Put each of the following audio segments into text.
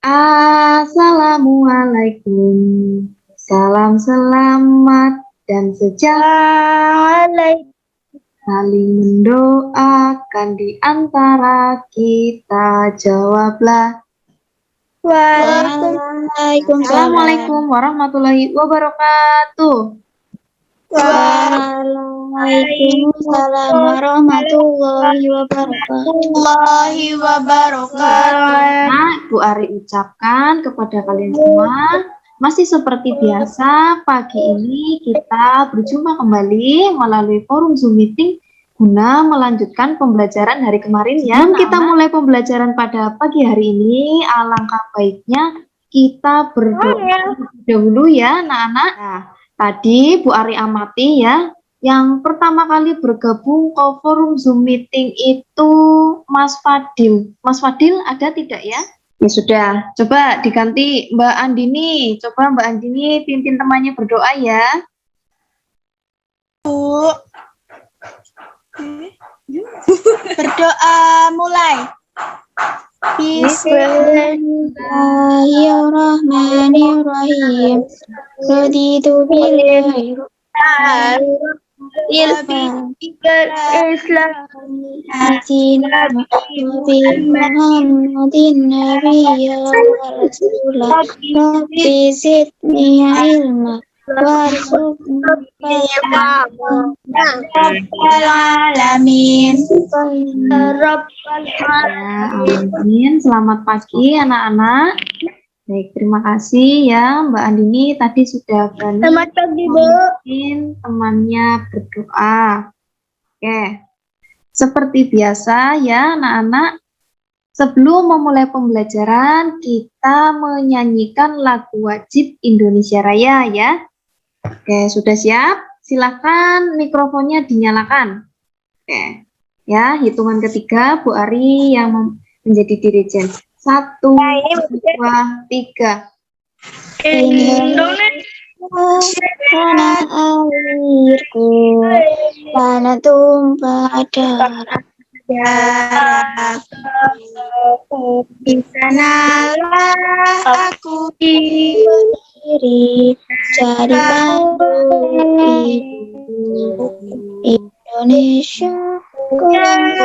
Assalamualaikum. Salam selamat dan sejahtera. Saling mendoakan di antara kita. Jawablah. Assalamualaikum warahmatullahi wabarakatuh. Waalaikumsalam warahmatullahi wabarakatuh. Nah, Bu Ari ucapkan kepada kalian semua, masih seperti biasa, pagi ini kita berjumpa kembali melalui forum Zoom meeting guna melanjutkan pembelajaran hari kemarin ya. Sebelum kita mulai pembelajaran pada pagi hari ini, alangkah baiknya kita berdoa dahulu ya, anak-anak. Nah, tadi Bu Ari amati ya, yang pertama kali bergabung ke forum Zoom meeting itu Mas Fadil. Mas Fadil ada tidak ya? Ya sudah, coba diganti Mbak Andini. Coba Mbak Andini pimpin temannya berdoa ya. Bu. Berdoa mulai. Bismillahirrahmanirrahim. Raditu billahi Islam Muhammadin nabiyya wa rasulah Rabbi zidni ilma warzuqni alamin. Amin. Selamat pagi anak-anak. Baik, terima kasih ya Mbak Andini tadi sudah berani memimpin temannya berdoa. Oke, seperti biasa ya anak-anak, sebelum memulai pembelajaran kita menyanyikan lagu wajib Indonesia Raya ya. Oke, sudah siap? Silakan mikrofonnya dinyalakan. Oke, ya hitungan ketiga Bu Ari yang menjadi dirijen. 1, 2, 3. Indonesia tanah airku, tanah tumpah darah. Di sanalah aku berdiri jadi bangku ibu. Indonesia ku dan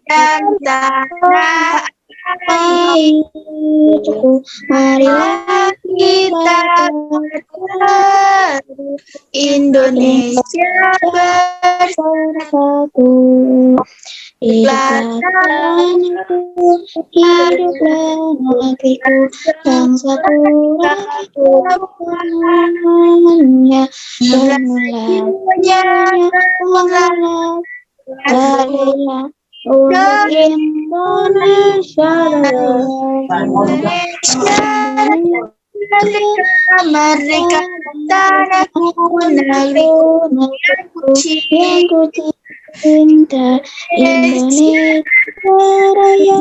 tanah airku, marilah kita bersatu, Indonesia bersatu. Hiduplah tanahku, hiduplah negeriku, bangsaku rakyatnya, bermulanya mengalah jadinya untuk Indonesia. Merdeka tanahku, negeriku yang ku cinta, Indonesia Raya,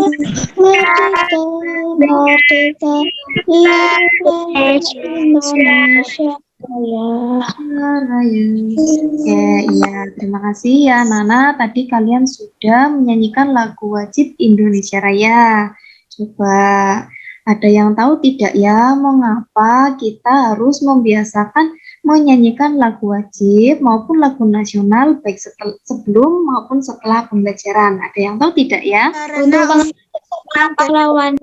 merdeka, merdeka, hiduplah Indonesia Raya. Iya, terima kasih ya Nana. Tadi kalian sudah menyanyikan lagu wajib Indonesia Raya. Coba ada yang tahu tidak ya mengapa kita harus membiasakan menyanyikan lagu wajib maupun lagu nasional baik sebelum maupun setelah pembelajaran? Ada yang tahu tidak ya? Untuk pahlawan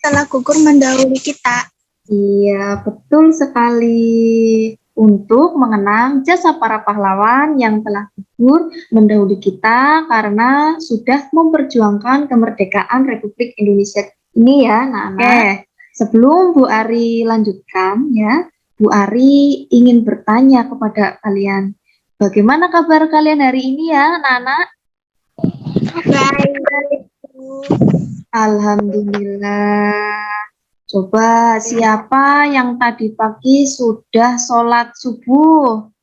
telah gugur mendahului kita. Iya, betul sekali. Untuk mengenang jasa para pahlawan yang telah gugur mendahului kita karena sudah memperjuangkan kemerdekaan Republik Indonesia ini ya, Oke, sebelum Bu Ari lanjutkan ya, Bu Ari ingin bertanya kepada kalian, bagaimana kabar kalian hari ini ya, anak-anak? Baik. Alhamdulillah. Coba siapa yang tadi pagi sudah sholat subuh?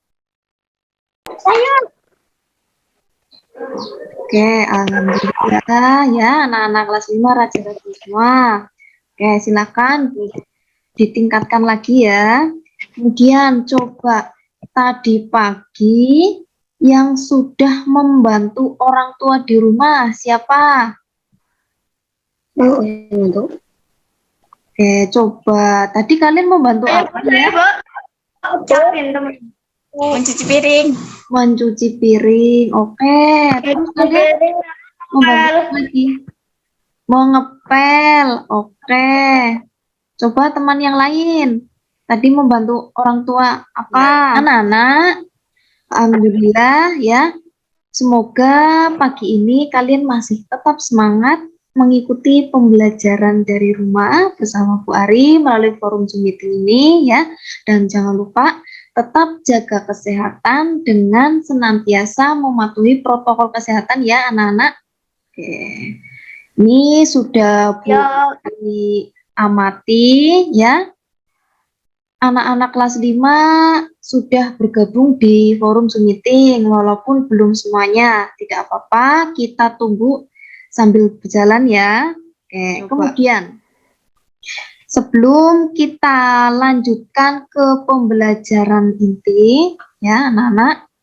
Saya. Oke, alhamdulillah ya anak-anak kelas 5 rajin-rajin semua. Oke, silakan ditingkatkan lagi ya. Kemudian coba tadi pagi yang sudah membantu orang tua di rumah siapa? Oke, coba. Tadi kalian membantu apa ya? Mencuci piring. Mencuci piring. Oke. Terus kalian membantu apa lagi? Mengepel. Oke. Coba teman yang lain. Tadi membantu orang tua apa? Anak-anak. Alhamdulillah ya. Semoga pagi ini kalian masih tetap semangat mengikuti pembelajaran dari rumah bersama Bu Ari melalui forum Zoom meeting ini ya. Dan jangan lupa tetap jaga kesehatan dengan senantiasa mematuhi protokol kesehatan ya anak-anak. Oke. Ini sudah Bu Ari amati ya. Anak-anak kelas 5 sudah bergabung di forum Zoom meeting walaupun belum semuanya. Tidak apa-apa, kita tunggu sambil berjalan ya. Oke, kemudian sebelum kita lanjutkan ke pembelajaran inti ya anak-anak,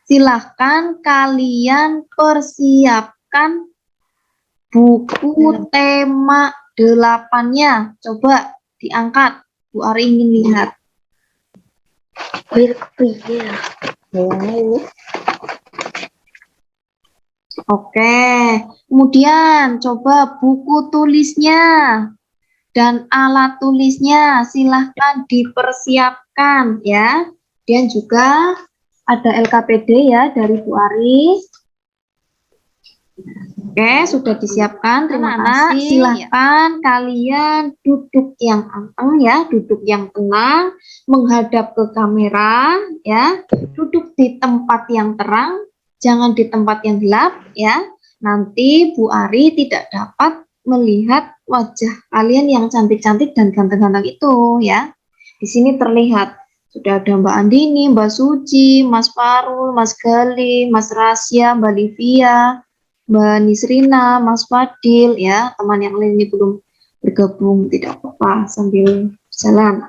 silahkan kalian persiapkan buku tema 8-nya. Coba diangkat. Bu Ari ingin lihat. Oke, kemudian coba buku tulisnya dan alat tulisnya silahkan dipersiapkan ya. Dan juga ada LKPD ya dari Bu Ari. Oke, sudah disiapkan. Terima kasih. Silahkan kalian duduk yang anteng ya, duduk yang tenang, menghadap ke kamera ya. Duduk di tempat yang terang, jangan di tempat yang gelap ya. Nanti Bu Ari tidak dapat melihat wajah kalian yang cantik-cantik dan ganteng-ganteng itu ya. Di sini terlihat sudah ada Mbak Andini, Mbak Suci, Mas Farul, Mas Gali, Mas Rasya, Mbak Livia, Mbak Nisrina, Mas Fadil ya, teman yang lain ini belum bergabung, tidak apa-apa sambil jalan.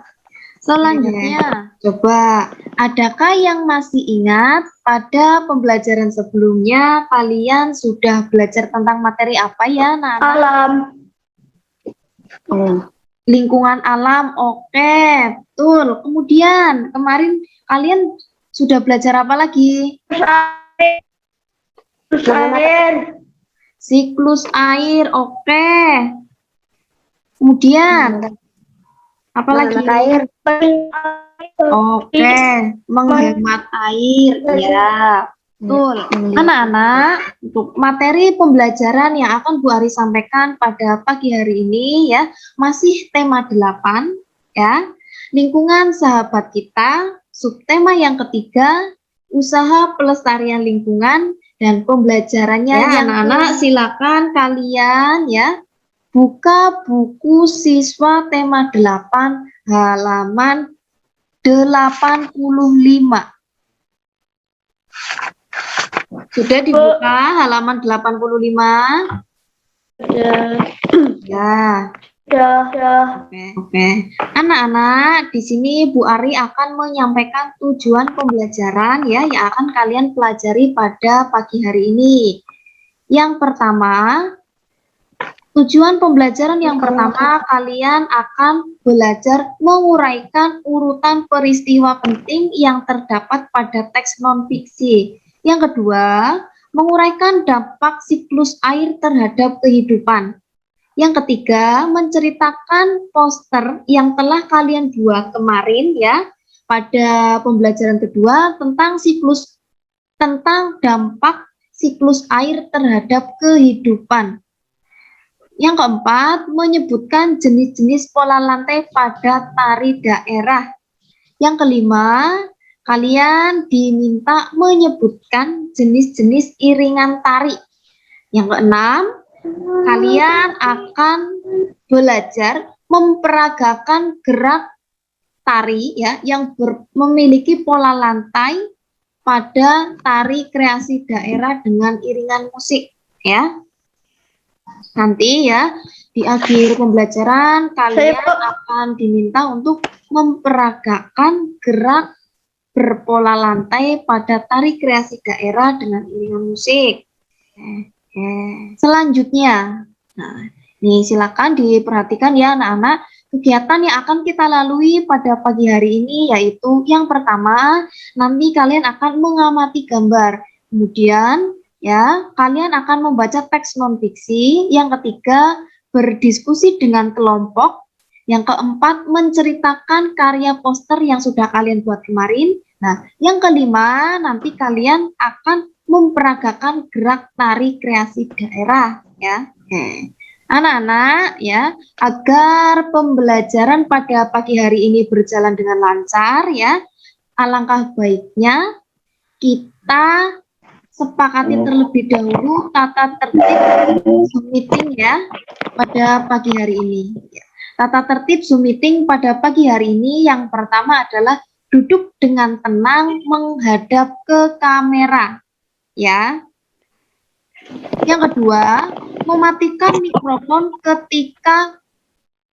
Selanjutnya, coba adakah yang masih ingat pada pembelajaran sebelumnya kalian sudah belajar tentang materi apa ya? Alam. Lingkungan alam, oke, betul. Kemudian kemarin kalian sudah belajar apa lagi? Siklus air, oke. Kemudian apa lagi? Oke, menghemat air, ya. Betul. Anak-anak, untuk materi pembelajaran yang akan Bu Ari sampaikan pada pagi hari ini ya, masih tema 8 ya. Lingkungan sahabat kita, subtema yang ketiga, usaha pelestarian lingkungan. Dan pembelajarannya ya anak-anak silakan kalian ya buka buku siswa tema 8 halaman 85. Sudah dibuka halaman 85? Ya. Oke. Anak-anak, di sini Bu Ari akan menyampaikan tujuan pembelajaran ya yang akan kalian pelajari pada pagi hari ini. Yang pertama, tujuan pembelajaran yang pertama kalian akan belajar menguraikan urutan peristiwa penting yang terdapat pada teks non-fiksi. Yang kedua, menguraikan dampak siklus air terhadap kehidupan. Yang ketiga, menceritakan poster yang telah kalian buat kemarin ya pada pembelajaran kedua tentang dampak siklus air terhadap kehidupan. Yang keempat, menyebutkan jenis-jenis pola lantai pada tari daerah. Yang kelima, kalian diminta menyebutkan jenis-jenis iringan tari. Yang keenam, kalian akan belajar memperagakan gerak tari ya yang memiliki pola lantai pada tari kreasi daerah dengan iringan musik ya. Nanti ya di akhir pembelajaran kalian akan diminta untuk memperagakan gerak berpola lantai pada tari kreasi daerah dengan iringan musik. Selanjutnya, nah Nih, silakan diperhatikan ya anak-anak. Kegiatan yang akan kita lalui pada pagi hari ini yaitu yang pertama, nanti kalian akan mengamati gambar. Kemudian ya, kalian akan membaca teks non-fiksi. Yang ketiga, berdiskusi dengan kelompok. Yang keempat, menceritakan karya poster yang sudah kalian buat kemarin. Nah, yang kelima, nanti kalian akan memperagakan gerak tari kreasi daerah ya. Anak-anak ya, agar pembelajaran pada pagi hari ini berjalan dengan lancar ya, alangkah baiknya kita sepakati terlebih dahulu tata tertib Zoom meeting ya pada pagi hari ini. Tata tertib Zoom meeting pada pagi hari ini yang pertama adalah duduk dengan tenang menghadap ke kamera ya. Yang kedua, mematikan mikrofon ketika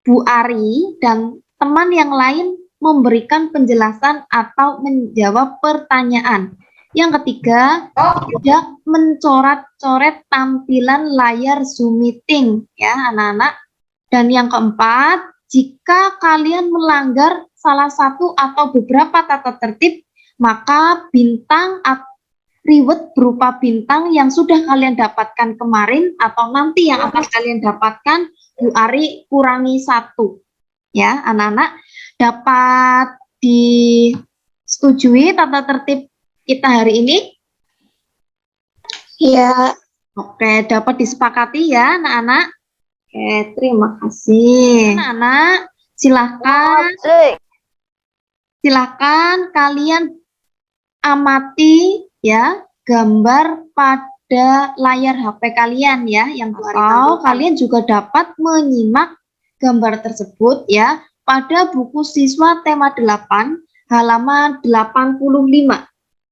Bu Ari dan teman yang lain memberikan penjelasan atau menjawab pertanyaan. Yang ketiga, tidak mencoret-coret tampilan layar Zoom meeting ya anak-anak. Dan yang keempat, jika kalian melanggar salah satu atau beberapa tata tertib, maka bintang atau reward berupa bintang yang sudah kalian dapatkan kemarin atau nanti yang akan kalian dapatkan, Bu Ari kurangi 1. Ya, anak-anak dapat disetujui tata tertib kita hari ini? Ya. Oke, dapat disepakati ya, anak-anak. Oke, terima kasih. Anak-anak, silakan kalian amati ya gambar pada layar HP kalian ya yang atau kalian juga dapat menyimak gambar tersebut ya pada buku siswa tema 8 halaman 85.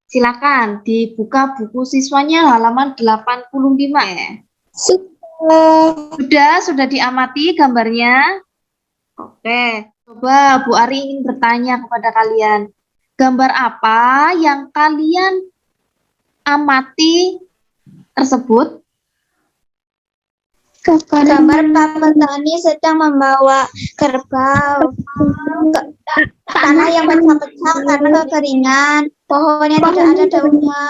Silakan dibuka buku siswanya halaman 85 ya. Sudah diamati gambarnya? Oke, coba Bu Ari ingin bertanya kepada kalian. Gambar apa yang kalian amati tersebut? Gambar Pak Petani sedang membawa kerbau ke tanah yang pecah-pecah karena kekeringan. Pohonnya tidak ada daunnya.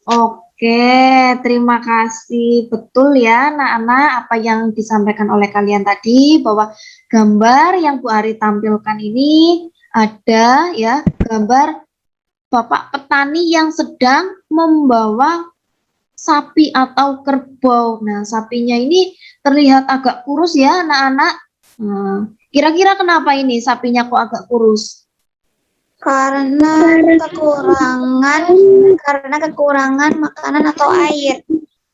Oke, terima kasih. Betul ya, anak-anak, apa yang disampaikan oleh kalian tadi bahwa gambar yang Bu Ari tampilkan ini ada ya gambar Bapak petani yang sedang membawa sapi atau kerbau. Nah, sapinya ini terlihat agak kurus ya, anak-anak. Kira-kira kenapa ini sapinya kok agak kurus? Karena kekurangan makanan atau air.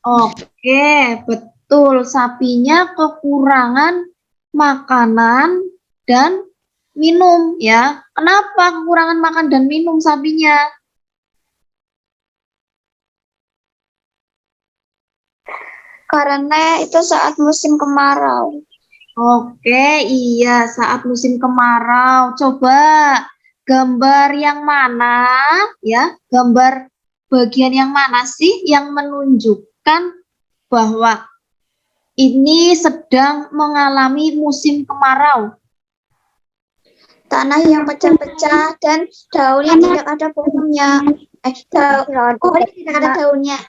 Oke, betul. Sapinya kekurangan makanan dan minum ya. Kenapa kekurangan makan dan minum sapinya? Karena itu saat musim kemarau. Oke, iya saat musim kemarau. Coba gambar yang mana ya? Gambar bagian yang mana sih yang menunjukkan bahwa ini sedang mengalami musim kemarau? Tanah yang pecah-pecah dan daunnya tidak ada pohonnya. Pohonnya tidak ada daunnya.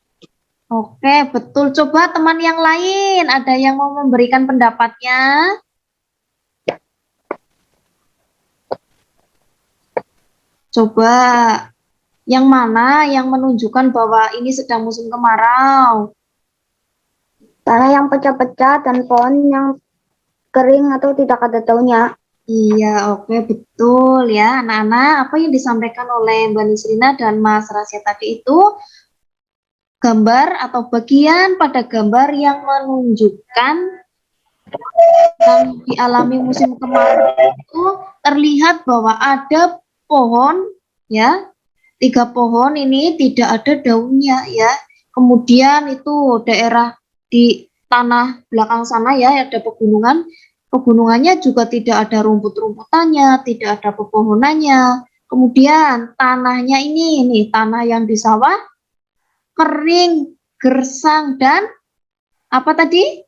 Oke, betul. Coba teman yang lain, ada yang mau memberikan pendapatnya? Coba, yang mana yang menunjukkan bahwa ini sedang musim kemarau? Tanah yang pecah-pecah dan pohon yang kering atau tidak ada daunnya. Iya, oke, betul ya. Anak-anak, apa yang disampaikan oleh Mbak Nisrina dan Mas Rasya tadi itu gambar atau bagian pada gambar yang menunjukkan yang dialami musim kemarau itu terlihat bahwa ada pohon ya, 3 pohon ini tidak ada daunnya ya. Kemudian itu daerah di tanah belakang sana ya ada pegunungan. Pegunungannya juga tidak ada rumput-rumputannya, tidak ada pepohonannya. Kemudian tanahnya ini tanah yang di sawah kering, gersang dan apa tadi?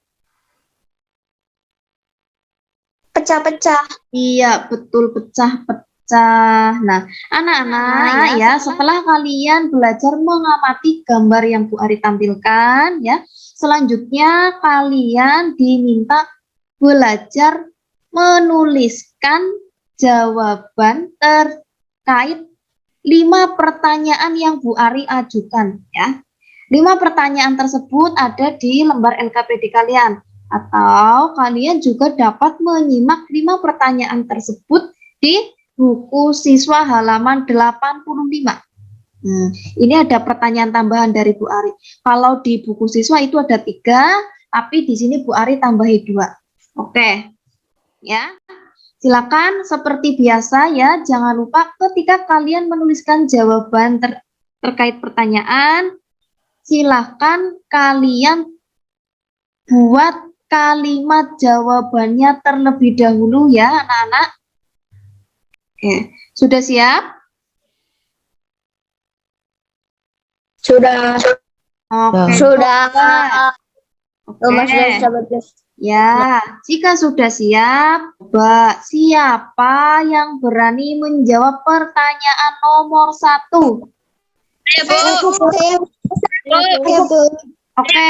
pecah-pecah. Iya, betul, pecah-pecah. Nah, anak-anak ya, setelah kalian belajar mengamati gambar yang Bu Ari tampilkan ya, selanjutnya kalian diminta belajar menuliskan jawaban terkait 5 pertanyaan yang Bu Ari ajukan ya. 5 pertanyaan tersebut ada di lembar LKPD kalian. Atau kalian juga dapat menyimak 5 pertanyaan tersebut di buku siswa halaman 85. Ini ada pertanyaan tambahan dari Bu Ari. Kalau di buku siswa itu ada 3, tapi di sini Bu Ari tambahi 2. Oke, ya. Silakan seperti biasa ya, jangan lupa ketika kalian menuliskan jawaban terkait pertanyaan, silakan kalian buat kalimat jawabannya terlebih dahulu ya anak-anak. Oke, sudah siap? Sudah. Oke. Sudah. Oke. Ya, jika sudah siap, Mbak, siapa yang berani menjawab pertanyaan nomor 1? Oke,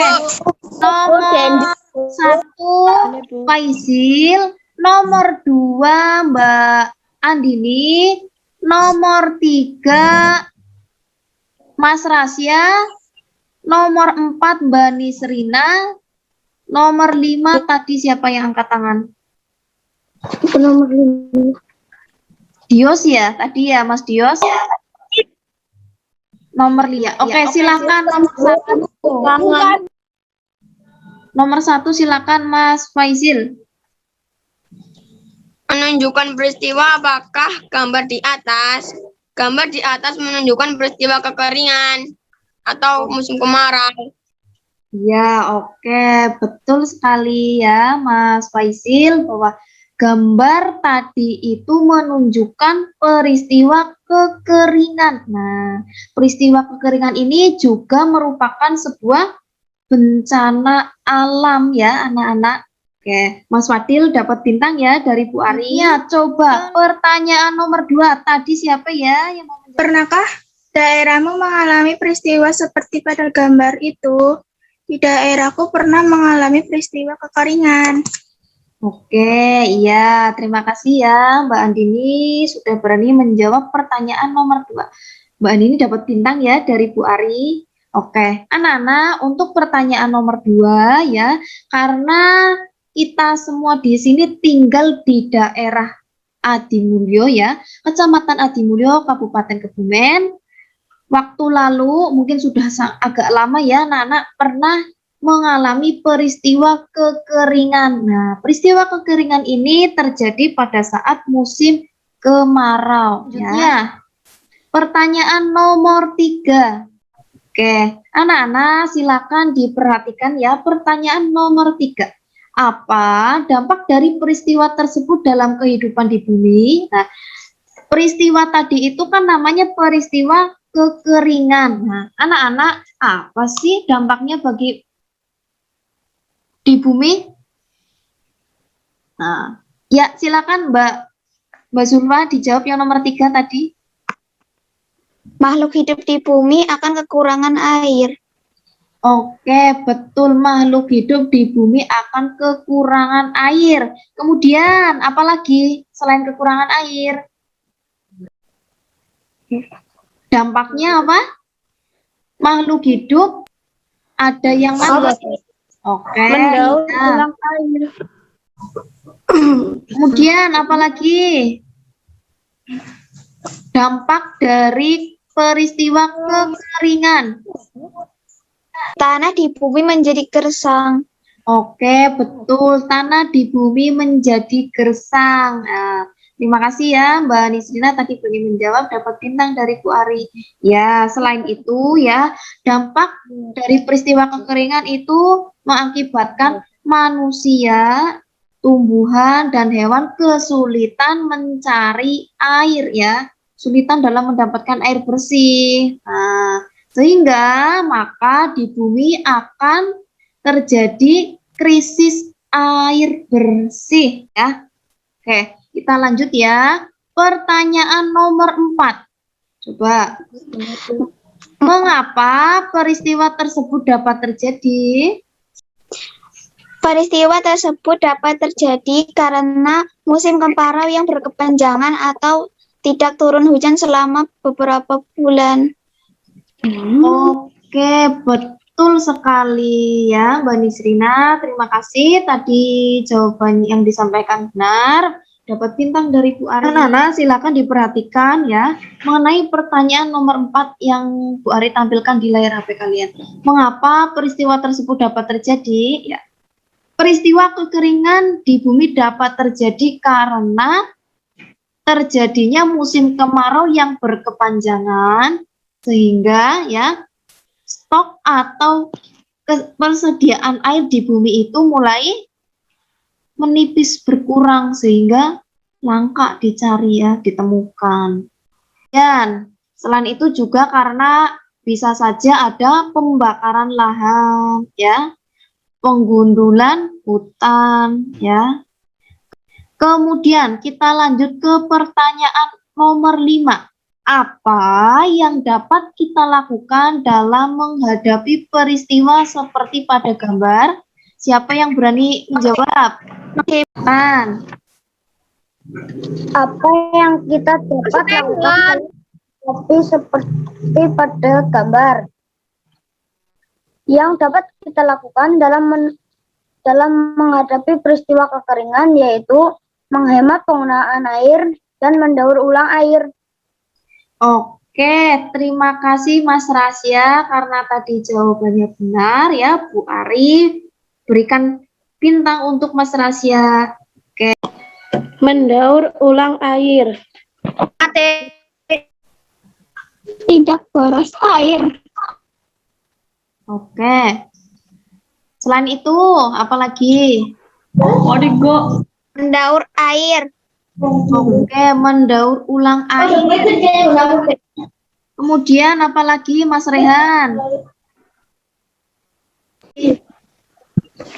nomor 1 Faisil, nomor 2 Mbak Andini, nomor 3 Mas Rasya, nomor 4 Mbak Nisrina, nomor 5 tadi siapa yang angkat tangan? Nomor 5. Dios ya, tadi ya Mas Dios. Nomor 5. Oke, silakan nomor 1. Nomor 1 silakan Mas Faisil. Menunjukkan peristiwa apakah gambar di atas? Gambar di atas menunjukkan peristiwa kekeringan atau musim kemarau. Ya, oke, betul sekali ya Mas Faisil bahwa gambar tadi itu menunjukkan peristiwa kekeringan. Nah, peristiwa kekeringan ini juga merupakan sebuah bencana alam ya anak-anak. Oke, Mas Fadil dapat bintang ya dari Bu Ari. Ya, coba pertanyaan nomor 2 tadi siapa ya yang mau menjawab? Pernahkah daerahmu mengalami peristiwa seperti pada gambar itu? Di daerahku pernah mengalami peristiwa kekeringan. Oke, iya, terima kasih ya Mbak Andini sudah berani menjawab pertanyaan nomor 2. Mbak Andini dapat bintang ya dari Bu Ari. Oke, anak-anak untuk pertanyaan nomor 2 ya, karena kita semua di sini tinggal di daerah Adimulyo ya, Kecamatan Adimulyo, Kabupaten Kebumen. Waktu lalu mungkin sudah agak lama ya anak-anak pernah mengalami peristiwa kekeringan. Nah, peristiwa kekeringan ini terjadi pada saat musim kemarau. Ya. Pertanyaan nomor 3. Oke, anak-anak silakan diperhatikan ya pertanyaan nomor 3. Apa dampak dari peristiwa tersebut dalam kehidupan di bumi? Nah, peristiwa tadi itu kan namanya peristiwa kekeringan. Nah, anak-anak, apa sih dampaknya bagi di bumi? Nah, ya silakan Mbak Zulfa dijawab yang nomor 3 tadi. Makhluk hidup di bumi akan kekurangan air. Oke, betul, makhluk hidup di bumi akan kekurangan air. Kemudian, apalagi selain kekurangan air? Dampaknya apa? Makhluk hidup ada yang mati. Oke. Mendaur Ya. ulang air. Kemudian apalagi? Dampak dari peristiwa kekeringan. Tanah di bumi menjadi gersang. Oke, betul. Tanah di bumi menjadi gersang. Nah, terima kasih ya Mbak Nisrina tadi boleh menjawab dapat bintang dari Bu Ari. Ya, selain itu ya, dampak dari peristiwa kekeringan itu mengakibatkan manusia, tumbuhan dan hewan kesulitan mencari air ya, kesulitan dalam mendapatkan air bersih. Nah, sehingga maka di bumi akan terjadi krisis air bersih ya. Oke, kita lanjut ya. Pertanyaan nomor 4. Coba. Mengapa peristiwa tersebut dapat terjadi? Peristiwa tersebut dapat terjadi karena musim kemarau yang berkepanjangan atau tidak turun hujan selama beberapa bulan. Oke, betul sekali ya Mbak Nisrina. Terima kasih tadi jawaban yang disampaikan benar. Dapat bintang dari Bu Ari. Nana, silakan diperhatikan ya mengenai pertanyaan nomor 4 yang Bu Ari tampilkan di layar HP kalian. Mengapa peristiwa tersebut dapat terjadi? Ya. Peristiwa kekeringan di bumi dapat terjadi karena terjadinya musim kemarau yang berkepanjangan sehingga ya stok atau persediaan air di bumi itu mulai menipis berkurang sehingga langka dicari ya, ditemukan. Dan selain itu juga karena bisa saja ada pembakaran lahan ya, penggundulan hutan ya. Kemudian kita lanjut ke pertanyaan nomor 5. Apa yang dapat kita lakukan dalam menghadapi peristiwa seperti pada gambar? Siapa yang berani menjawab? Kan? Apa yang kita dapat lakukan tapi seperti pada gambar? Yang dapat kita lakukan dalam menghadapi peristiwa kekeringan yaitu menghemat penggunaan air dan mendaur ulang air. Oke, terima kasih Mas Rasya karena tadi jawabannya benar ya Bu Ari. Berikan bintang untuk Mas Rasya. Oke. Mendaur ulang air. Tidak boros air. Oke. Selain itu, apa lagi? Mendaur air. Oke, mendaur ulang air. Kemudian apa lagi, Mas Rehan?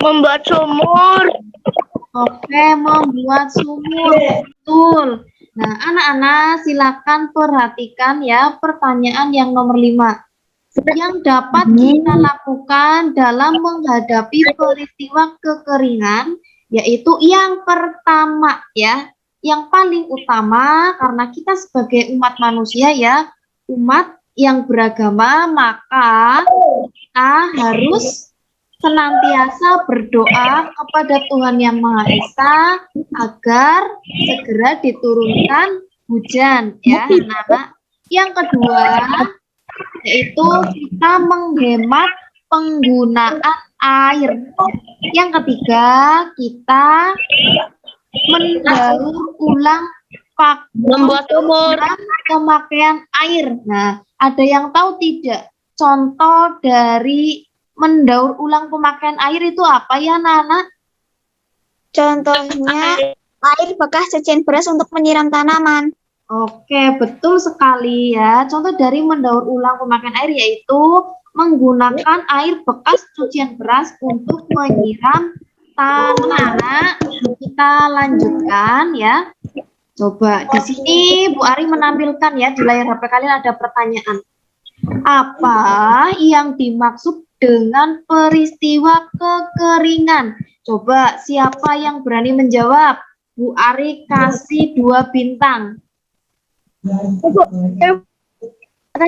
Membuat sumur. Oke, membuat sumur. Betul. Nah, anak-anak silakan perhatikan ya pertanyaan yang nomor 5. Yang dapat kita lakukan dalam menghadapi peristiwa kekeringan, yaitu yang pertama ya, yang paling utama karena kita sebagai umat manusia ya, umat yang beragama, maka kita harus senantiasa berdoa kepada Tuhan Yang Maha Esa agar segera diturunkan hujan ya anak-anak. Yang kedua yaitu kita menghemat penggunaan air. Yang ketiga, kita mendaur ulang Membuat sumur. pemakaian air. Nah, ada yang tahu tidak contoh dari mendaur ulang pemakaian air itu apa ya, Nana? Contohnya air bekas cucian beras untuk menyiram tanaman. Oke, betul sekali ya. Contoh dari mendaur ulang pemakaian air yaitu menggunakan air bekas cucian beras untuk menyiram tanah. Kita lanjutkan ya. Coba di sini Bu Ari menampilkan ya di layar HP kalian ada pertanyaan. Apa yang dimaksud dengan peristiwa kekeringan? Coba siapa yang berani menjawab? Bu Ari kasih 2 bintang.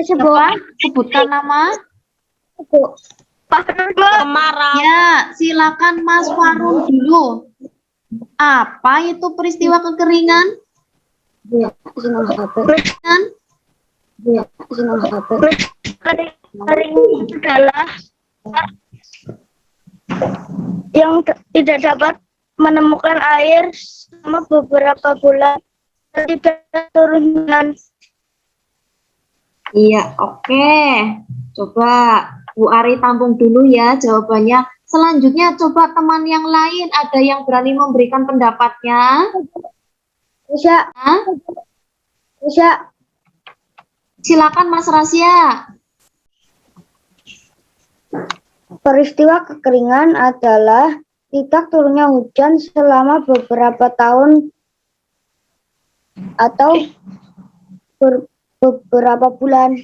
Siapa? Sebutkan nama. Kemarau. Ya, silakan Mas Farul dulu. Apa itu peristiwa kekeringan? Kekeringan? Kering adalah yang tidak dapat menemukan air selama beberapa bulan, tidak turun hujan. Iya, oke. Coba Bu Ari tampung dulu ya jawabannya. Selanjutnya coba teman yang lain ada yang berani memberikan pendapatnya? Bisa, Hah? bisa. Silakan Mas Rasya. Peristiwa kekeringan adalah tidak turunnya hujan selama beberapa tahun atau beberapa bulan.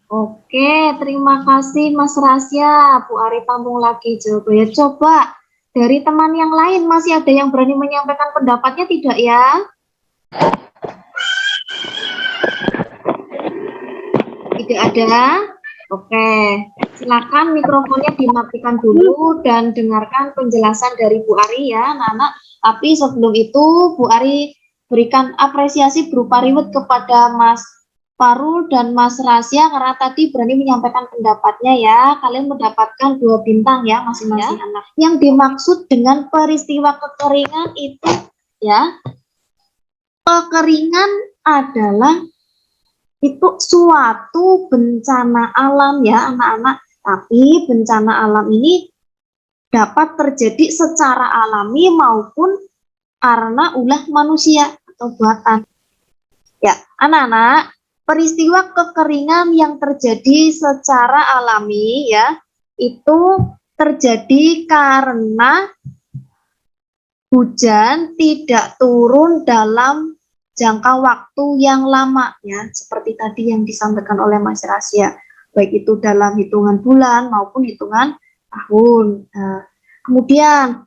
Oke, terima kasih Mas Rasya. Bu Ari tampung lagi jawabannya. Coba dari teman yang lain masih ada yang berani menyampaikan pendapatnya tidak ya? Tidak ada? Oke, silakan mikrofonnya dimatikan dulu dan dengarkan penjelasan dari Bu Ari ya, anak-anak. Tapi sebelum itu, Bu Ari berikan apresiasi berupa reward kepada Mas Farul dan Mas Rasya karena tadi berani menyampaikan pendapatnya ya. Kalian mendapatkan 2 bintang ya masing-masing anak. Yang dimaksud dengan peristiwa kekeringan itu ya, kekeringan adalah itu suatu bencana alam ya anak-anak. Tapi bencana alam ini dapat terjadi secara alami maupun karena ulah manusia atau buatan. Ya, anak-anak, peristiwa kekeringan yang terjadi secara alami ya, itu terjadi karena hujan tidak turun dalam jangka waktu yang lama ya, seperti tadi yang disampaikan oleh Mas Rasya, baik itu dalam hitungan bulan maupun hitungan tahun. Nah, kemudian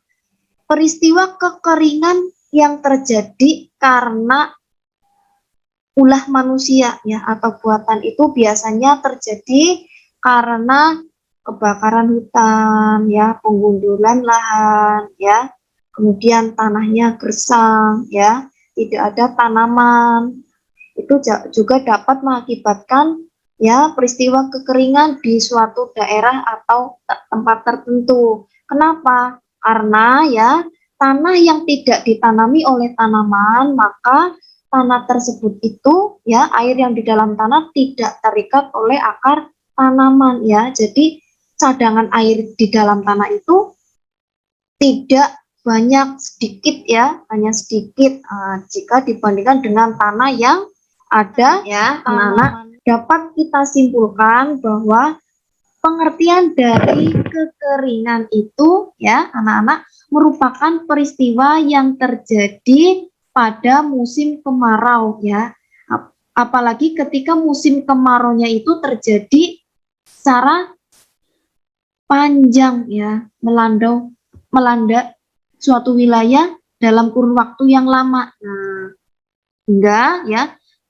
peristiwa kekeringan yang terjadi karena ulah manusia ya atau buatan itu biasanya terjadi karena kebakaran hutan ya, penggundulan lahan ya, kemudian tanahnya gersang ya, tidak ada tanaman. Itu juga dapat mengakibatkan ya peristiwa kekeringan di suatu daerah atau tempat tertentu. Kenapa? Karena ya tanah yang tidak ditanami oleh tanaman, maka tanah tersebut itu ya air yang di dalam tanah tidak terikat oleh akar tanaman ya. Jadi cadangan air di dalam tanah itu tidak banyak, sedikit ya, hanya sedikit jika dibandingkan dengan tanah yang ada ya anak-anak. Dapat kita simpulkan bahwa pengertian dari kekeringan itu ya anak-anak merupakan peristiwa yang terjadi pada musim kemarau ya. Apalagi ketika musim kemaraunya itu terjadi secara panjang ya, melanda suatu wilayah dalam kurun waktu yang lama. Nah, hingga ya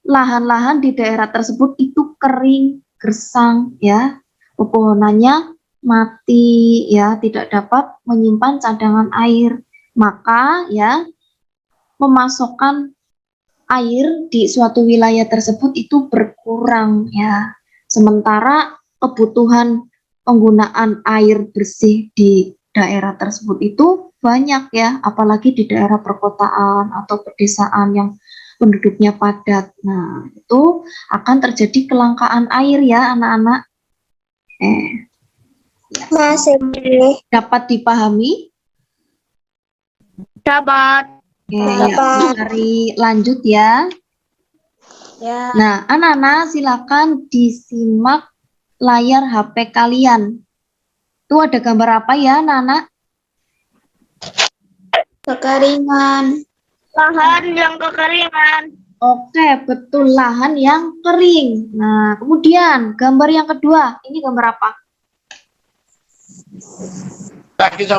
lahan-lahan di daerah tersebut itu kering, gersang ya, pepohonannya mati ya, tidak dapat menyimpan cadangan air. Maka ya pemasokan air di suatu wilayah tersebut itu berkurang ya. Sementara kebutuhan penggunaan air bersih di daerah tersebut itu banyak ya, apalagi di daerah perkotaan atau pedesaan yang penduduknya padat. Nah, itu akan terjadi kelangkaan air ya anak-anak. Masih Dapat dipahami? Dapat. Ya, mari lanjut ya. ya. Nah, anak-anak silakan disimak layar HP kalian. Itu ada gambar apa ya anak-anak? Kekeringan. Lahan yang kekeringan. Oke, betul, lahan yang kering. Nah, kemudian gambar yang kedua, ini gambar apa?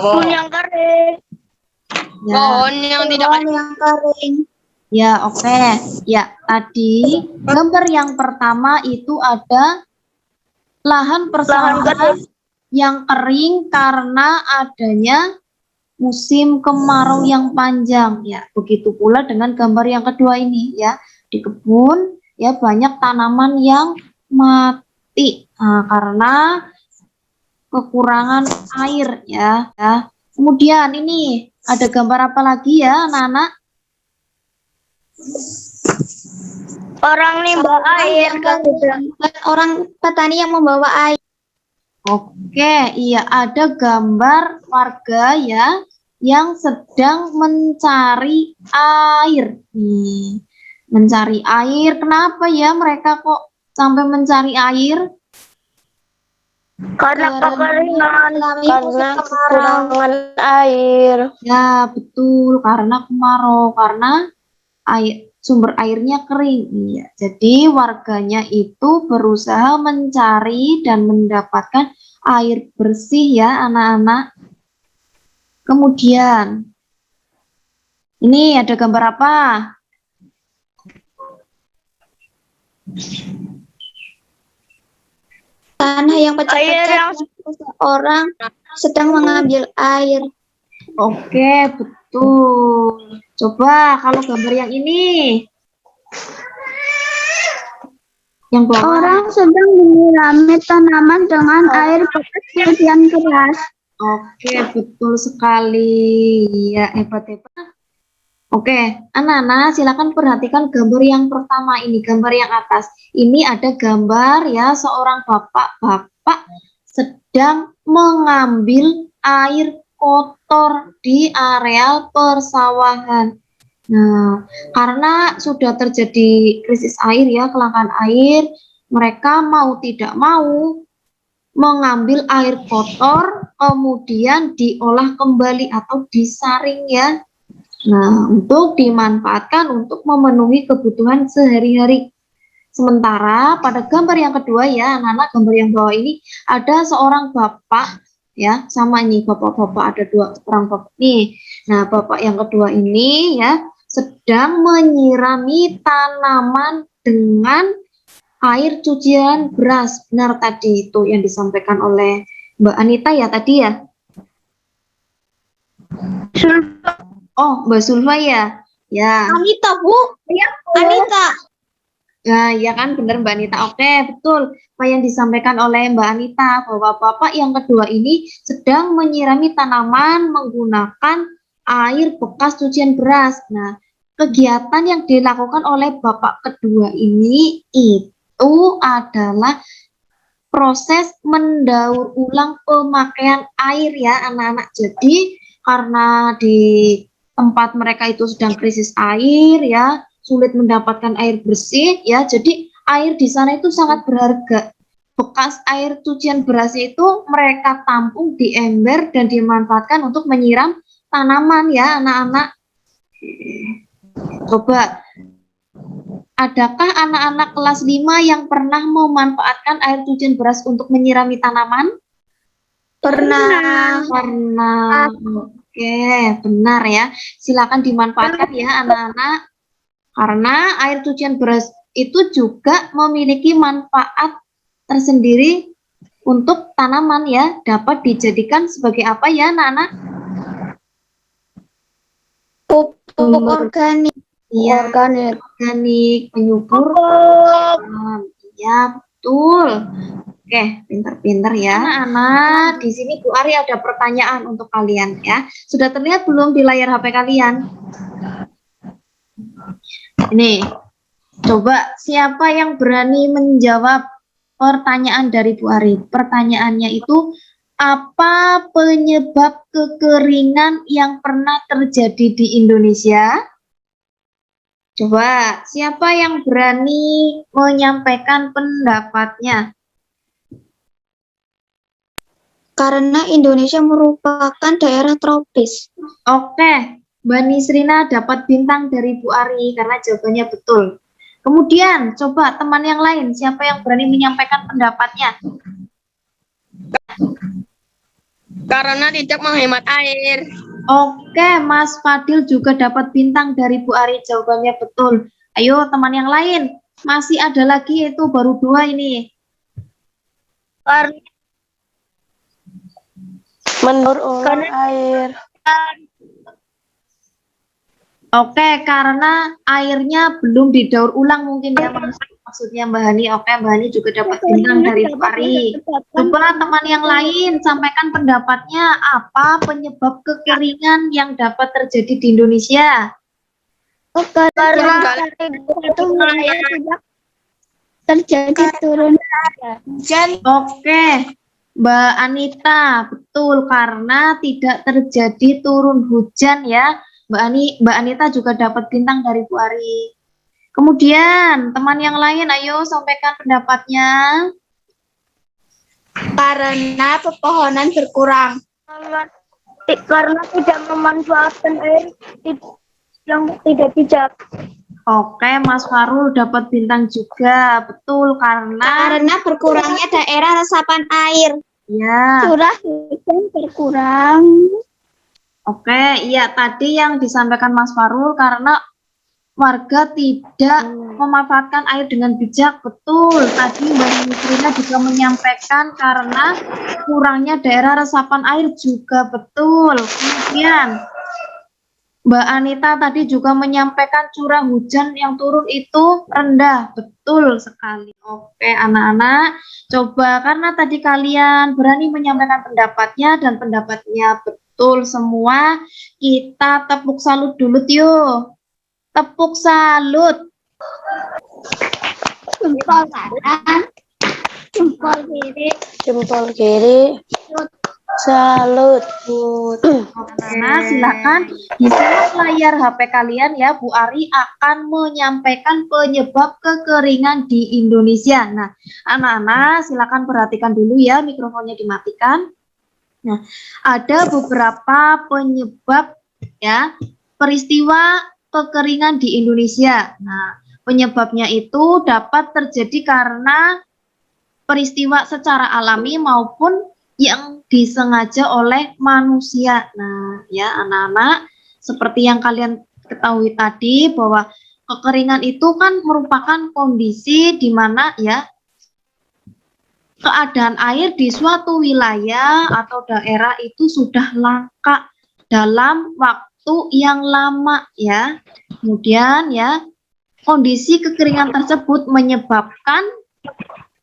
Pohon yang kering. Ya, Pohon yang tidak Pohon yang kering. ya oke. Ya, tadi gambar yang pertama itu ada lahan persawahan yang kering karena adanya musim kemarau yang panjang ya. Begitu pula dengan gambar yang kedua ini ya, di kebun ya banyak tanaman yang mati karena kekurangan air ya. Kemudian ini ada gambar apa lagi ya anak-anak? Orang nimba air. Orang petani yang membawa air. Oke, iya ada gambar warga ya yang sedang mencari air. Nih, mencari air. Kenapa ya mereka kok sampai mencari air? Karena kekeringan. Karena kekurangan air. Ya, betul, karena kemarau, karena air sumber airnya kering. Iya, jadi warganya itu berusaha mencari dan mendapatkan air bersih ya anak-anak. Kemudian, ini ada gambar apa? Tanah yang Air pecah-pecah yang dan seseorang sedang mengambil air. Oke, betul. Coba kalau gambar yang ini. Yang bawah. Orang sedang menyirami tanaman dengan air bekas hujan deras. Oke, betul sekali. Ya, hebat-hebat. Oke, anak-anak silakan perhatikan gambar yang pertama ini, gambar yang atas. Ini ada gambar ya seorang bapak-bapak sedang mengambil air kotor di areal persawahan. Nah, karena sudah terjadi krisis air ya, kelangkaan air, mereka mau tidak mau mengambil air kotor, kemudian diolah kembali atau disaring ya. Nah, untuk dimanfaatkan untuk memenuhi kebutuhan sehari-hari. Sementara pada gambar yang kedua ya, anak-anak, gambar yang bawah ini ada seorang bapak ya, sama ini bapak-bapak, ada dua orang bapak nih. Nah, bapak yang kedua ini ya sedang menyirami tanaman dengan air cucian beras. Benar tadi itu yang disampaikan oleh Mbak Anita ya tadi ya. Oh, Mbak Sulfa ya. Ya. Anita, Bu. Anita. Nah, ya kan benar Mbak Anita. Oke, betul. Apa yang disampaikan oleh Mbak Anita bahwa bapak yang kedua ini sedang menyirami tanaman menggunakan air bekas cucian beras. Nah, kegiatan yang dilakukan oleh bapak kedua ini itu adalah proses mendaur ulang pemakaian air ya anak-anak. Jadi karena di tempat mereka itu sedang krisis air ya, sulit mendapatkan air bersih ya, jadi air di sana itu sangat berharga. Bekas air cucian beras itu mereka tampung di ember dan dimanfaatkan untuk menyiram tanaman ya anak-anak. Coba, adakah anak-anak kelas 5 yang pernah memanfaatkan air cucian beras untuk menyirami tanaman? Pernah. Pernah. Oke, benar ya. Silakan dimanfaatkan ya anak-anak. Karena air cucian beras itu juga memiliki manfaat tersendiri untuk tanaman ya. Dapat dijadikan sebagai apa ya anak-anak? Pupuk organik. Iya, organik, penyubur. Iya, betul. Oke, pinter-pinter ya. Anak-anak, di sini Bu Ari ada pertanyaan untuk kalian ya. Sudah terlihat belum di layar HP kalian? Ini, coba siapa yang berani menjawab pertanyaan dari Bu Ari? Pertanyaannya itu, apa penyebab kekeringan yang pernah terjadi di Indonesia? Coba, siapa yang berani menyampaikan pendapatnya? Karena Indonesia merupakan daerah tropis. Oke, Mbak Nisrina dapat bintang dari Bu Ari karena jawabannya betul. Kemudian, coba teman yang lain, siapa yang berani menyampaikan pendapatnya? Karena tidak menghemat air. Oke, Mas Fadil juga dapat bintang dari Bu Ari, jawabannya betul. Ayo teman yang lain, masih ada lagi itu baru 2 ini. mendaur ulang air. Oke, karena airnya belum didaur ulang mungkin ya maksudnya Mbak Hani. Oke, Mbak Hani juga dapat bintang dari Bu Ari. Coba teman yang lain sampaikan pendapatnya, apa penyebab kekeringan yang dapat terjadi di Indonesia? Karena itu tidak terjadi turun hujan. Oke, Mbak Anita, betul karena tidak terjadi turun hujan ya. Mbak Anita juga dapat bintang dari Bu Ari. Kemudian teman yang lain, ayo sampaikan pendapatnya. Karena pepohonan berkurang. Karena tidak memanfaatkan air yang tidak bijak. Oke, Mas Farul dapat bintang juga. Betul, karena Karena berkurangnya daerah resapan air. ya. Curah hujan berkurang. Oke, iya tadi yang disampaikan Mas Farul karena warga tidak memanfaatkan air dengan bijak. Betul, tadi Mbak Yusrina juga menyampaikan karena kurangnya daerah resapan air juga betul. Kemudian Mbak Anita tadi juga menyampaikan curah hujan yang turun itu rendah. Betul sekali. Oke, anak-anak, coba karena tadi kalian berani menyampaikan pendapatnya dan pendapatnya betul semua, kita tepuk salut dulu yuk. Tepuk salut. Jempol kanan. Jempol kiri. Jempol kiri. Salut. Nah, silakan disimak layar HP kalian ya. Bu Ari akan menyampaikan penyebab kekeringan di Indonesia. Nah, anak-anak silakan perhatikan dulu ya, mikrofonnya dimatikan. Nah, ada beberapa penyebab ya peristiwa kekeringan di Indonesia. Nah, penyebabnya itu dapat terjadi karena peristiwa secara alami maupun yang disengaja oleh manusia. Nah, ya anak-anak, seperti yang kalian ketahui tadi bahwa kekeringan itu kan merupakan kondisi di mana ya keadaan air di suatu wilayah atau daerah itu sudah langka dalam waktu yang lama ya. Kemudian ya, kondisi kekeringan tersebut menyebabkan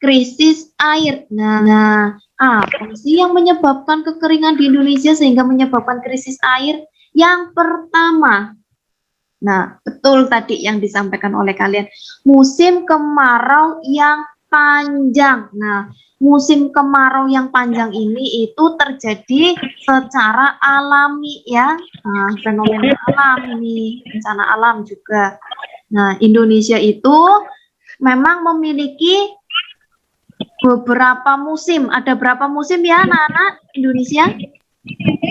krisis air. Nah, apa sih yang menyebabkan kekeringan di Indonesia sehingga menyebabkan krisis air? Yang pertama, nah betul tadi yang disampaikan oleh kalian, musim kemarau yang panjang. Nah, musim kemarau yang panjang ini itu terjadi secara alami ya, fenomena alam ini, bencana alam juga. Nah, Indonesia itu memang memiliki beberapa musim. Ada berapa musim ya anak-anak Indonesia?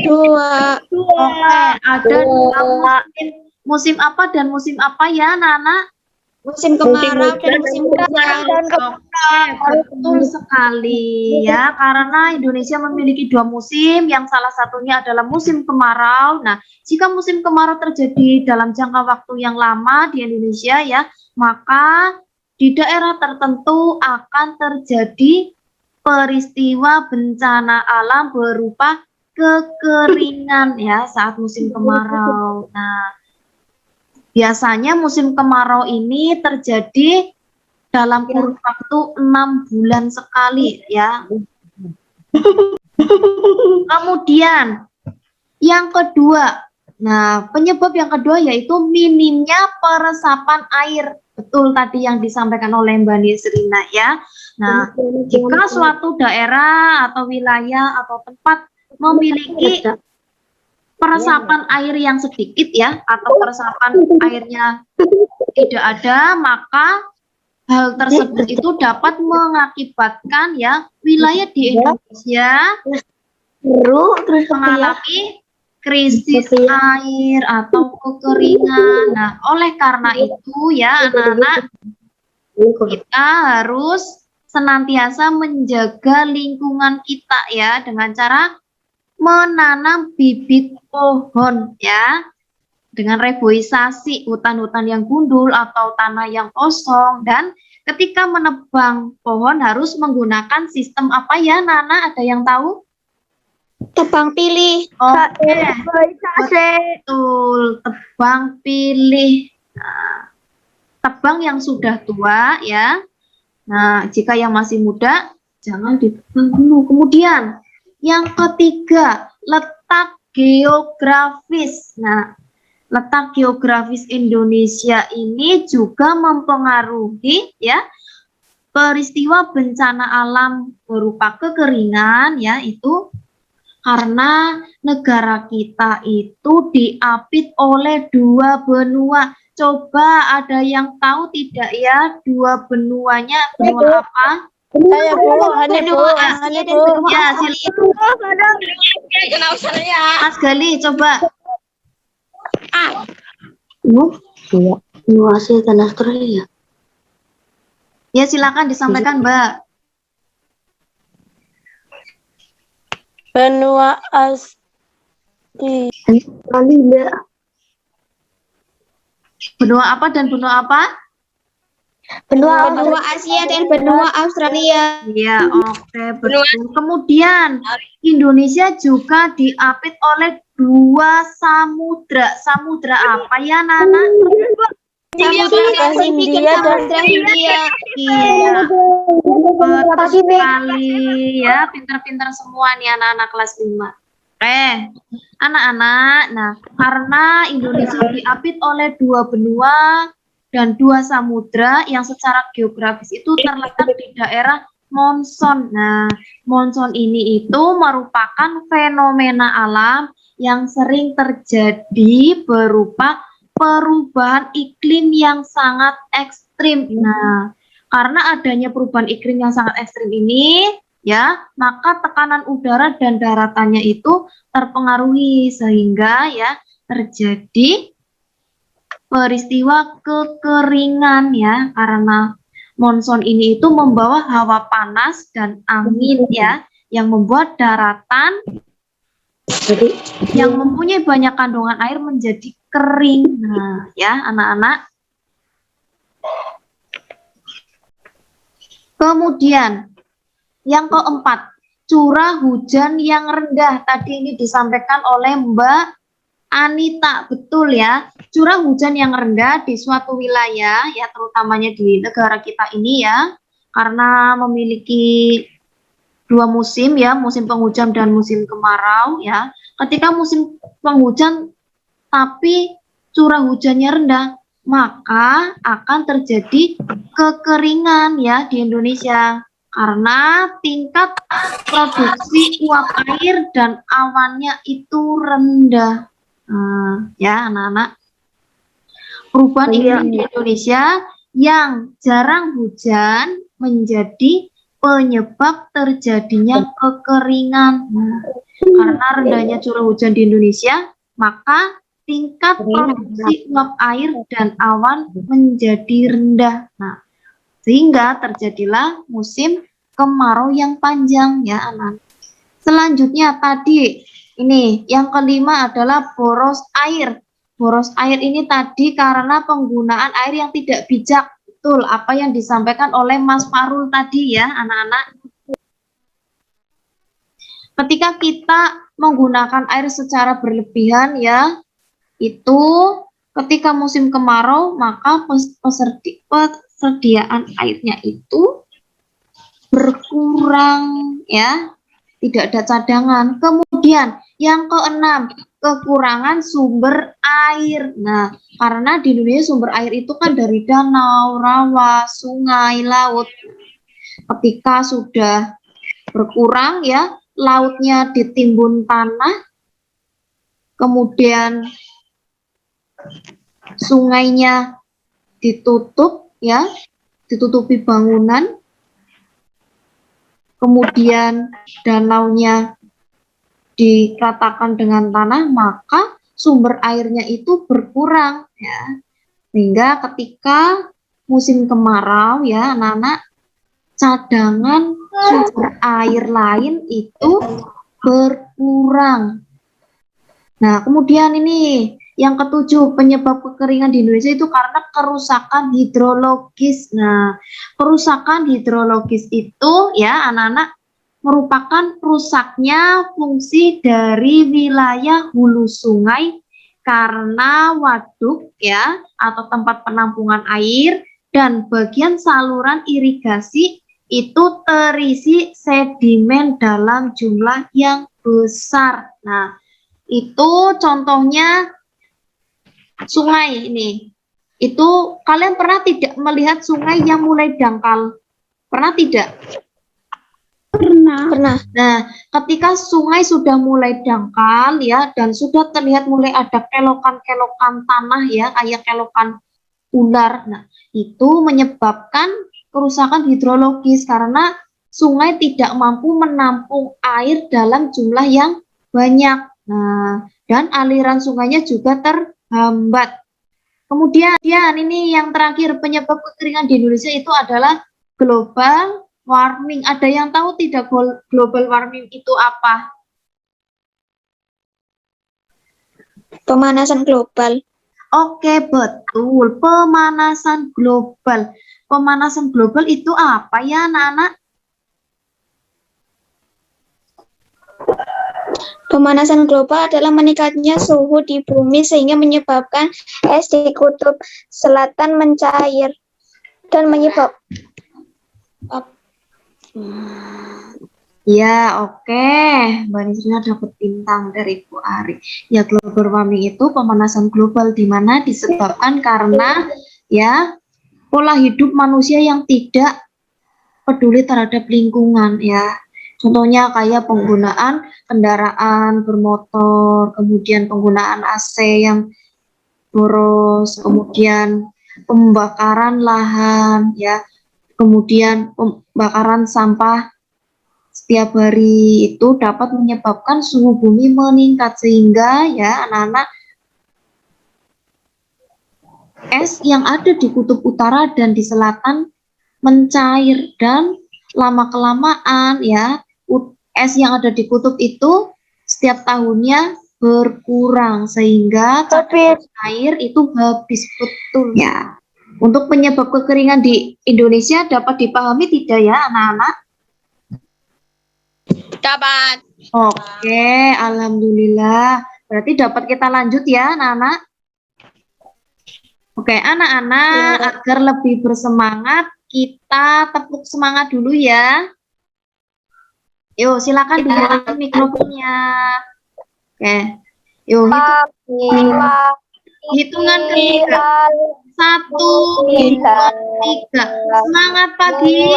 Dua. Oke, ada dua musim. Musim apa dan musim apa ya anak-anak? Musim kemarau dan musim hujan. Oke, betul sekali ya. Karena Indonesia memiliki dua musim, yang salah satunya adalah musim kemarau. Nah, jika musim kemarau terjadi dalam jangka waktu yang lama di Indonesia ya, maka di daerah tertentu akan terjadi peristiwa bencana alam berupa kekeringan ya saat musim kemarau. Nah, biasanya musim kemarau ini terjadi dalam kurun waktu 6 bulan sekali ya. Kemudian yang kedua, nah penyebab yang kedua yaitu minimnya peresapan air. Betul tadi yang disampaikan oleh Mbak Nisrina ya. Nah, jika suatu daerah atau wilayah atau tempat memiliki peresapan air yang sedikit ya, atau peresapan airnya tidak ada, maka hal tersebut itu dapat mengakibatkan ya wilayah di Indonesia mengalami krisis air atau kekeringan. Nah, oleh karena itu ya anak-anak, kita harus senantiasa menjaga lingkungan kita ya dengan cara menanam bibit pohon ya, dengan reboisasi hutan-hutan yang gundul atau tanah yang kosong. Dan ketika menebang pohon harus menggunakan sistem apa ya Nana, ada yang tahu? Tebang pilih. Oke, betul, tebang pilih. Nah, tebang yang sudah tua ya. Nah, jika yang masih muda jangan ditebang dulu. Kemudian yang ketiga, letak geografis. Nah, letak geografis Indonesia ini juga mempengaruhi ya peristiwa bencana alam berupa kekeringan ya, itu karena negara kita itu diapit oleh dua benua. Coba ada yang tahu tidak ya dua benuanya, benua apa? Saya Bu, Hani Bu, Hani Bu. Ya, silakan. Mas Gali, coba. Benua Asia dan Australia. Ya, silakan disampaikan, Mbak. Benua Asia. Benua apa dan benua apa? Benua Asia dan benua Australia. Iya, oke, betul. Kemudian Indonesia juga diapit oleh 2 samudra. Samudra apa ya, Nana? Samudra Pasifik dan Samudra Hindia. Iya, betul sekali ya. Pintar-pintar semua nih anak-anak kelas 5. Anak-anak, nah karena Indonesia diapit oleh 2 benua dan 2 samudra yang secara geografis itu terletak di daerah monson. Nah, monson ini itu merupakan fenomena alam yang sering terjadi berupa perubahan iklim yang sangat ekstrim. Nah, karena adanya perubahan iklim yang sangat ekstrim ini, ya, maka tekanan udara dan daratannya itu terpengaruhi sehingga ya terjadi peristiwa kekeringan ya, karena monson ini itu membawa hawa panas dan angin ya yang membuat daratan yang mempunyai banyak kandungan air menjadi kering. Nah, ya anak-anak. Kemudian yang keempat, curah hujan yang rendah. Tadi ini disampaikan oleh Mbak Anita, betul ya. Curah hujan yang rendah di suatu wilayah, ya terutamanya di negara kita ini ya, karena memiliki 2 musim ya, musim penghujan dan musim kemarau ya. Ketika musim penghujan tapi curah hujannya rendah, maka akan terjadi kekeringan ya di Indonesia. Karena tingkat produksi uap air dan awannya itu rendah. Ya anak-anak, perubahan iklim di Indonesia yang jarang hujan menjadi penyebab terjadinya kekeringan. Karena rendahnya curah hujan di Indonesia, maka tingkat produksi uap air dan awan menjadi rendah. Nah, sehingga terjadilah musim kemarau yang panjang ya anak. Selanjutnya tadi ini yang kelima adalah boros air. Boros air ini tadi karena penggunaan air yang tidak bijak. Betul apa yang disampaikan oleh Mas Farul tadi ya anak-anak. Ketika kita menggunakan air secara berlebihan ya, itu ketika musim kemarau maka persediaan airnya itu berkurang ya, tidak ada cadangan. Kemudian yang keenam, kekurangan sumber air. Nah, karena di Indonesia sumber air itu kan dari danau, rawa, sungai, laut. Ketika sudah berkurang ya, lautnya ditimbun tanah, kemudian sungainya ditutup ya, ditutupi bangunan, kemudian danaunya diratakan dengan tanah, maka sumber airnya itu berkurang ya. Sehingga ketika musim kemarau ya anak-anak, cadangan sumber air lain itu berkurang. Nah, kemudian ini yang ketujuh, penyebab kekeringan di Indonesia itu karena kerusakan hidrologis. Nah, kerusakan hidrologis itu ya anak-anak merupakan rusaknya fungsi dari wilayah hulu sungai karena waduk ya atau tempat penampungan air dan bagian saluran irigasi itu terisi sedimen dalam jumlah yang besar. Nah, itu contohnya sungai ini. Itu kalian pernah tidak melihat sungai yang mulai dangkal? Pernah tidak? Pernah. Nah, ketika sungai sudah mulai dangkal ya dan sudah terlihat mulai ada kelokan-kelokan tanah ya, kayak kelokan ular. Nah, itu menyebabkan kerusakan hidrologis karena sungai tidak mampu menampung air dalam jumlah yang banyak. Nah, dan aliran sungainya juga terhambat. Kemudian ini yang terakhir, penyebab kekeringan di Indonesia itu adalah global warming. Ada yang tahu tidak global warming itu apa? Pemanasan global. Oke, betul. Pemanasan global. Pemanasan global itu apa ya, anak-anak? Pemanasan global adalah meningkatnya suhu di bumi sehingga menyebabkan es di kutub selatan mencair dan menyebab Ya, oke. Mbak Nisrina dapat bintang dari Bu Ari. Ya, global warming itu pemanasan global di mana disebabkan karena ya pola hidup manusia yang tidak peduli terhadap lingkungan ya. Contohnya kayak penggunaan kendaraan bermotor, kemudian penggunaan AC yang boros, kemudian pembakaran lahan ya, kemudian pembakaran sampah setiap hari itu dapat menyebabkan suhu bumi meningkat sehingga ya anak-anak es yang ada di kutub utara dan di selatan mencair dan lama-kelamaan ya es yang ada di kutub itu setiap tahunnya berkurang sehingga kadar air itu habis betul ya. Untuk penyebab kekeringan di Indonesia dapat dipahami tidak ya anak-anak? Dapat. Oke, alhamdulillah. Berarti dapat kita lanjut ya anak-anak. Oke, anak-anak agar lebih bersemangat kita tepuk semangat dulu ya. Yuk, silakan dinyalakan mikrofonnya. Oke. Yuk, hitungan ketiga. 1, 2, 3. Semangat pagi.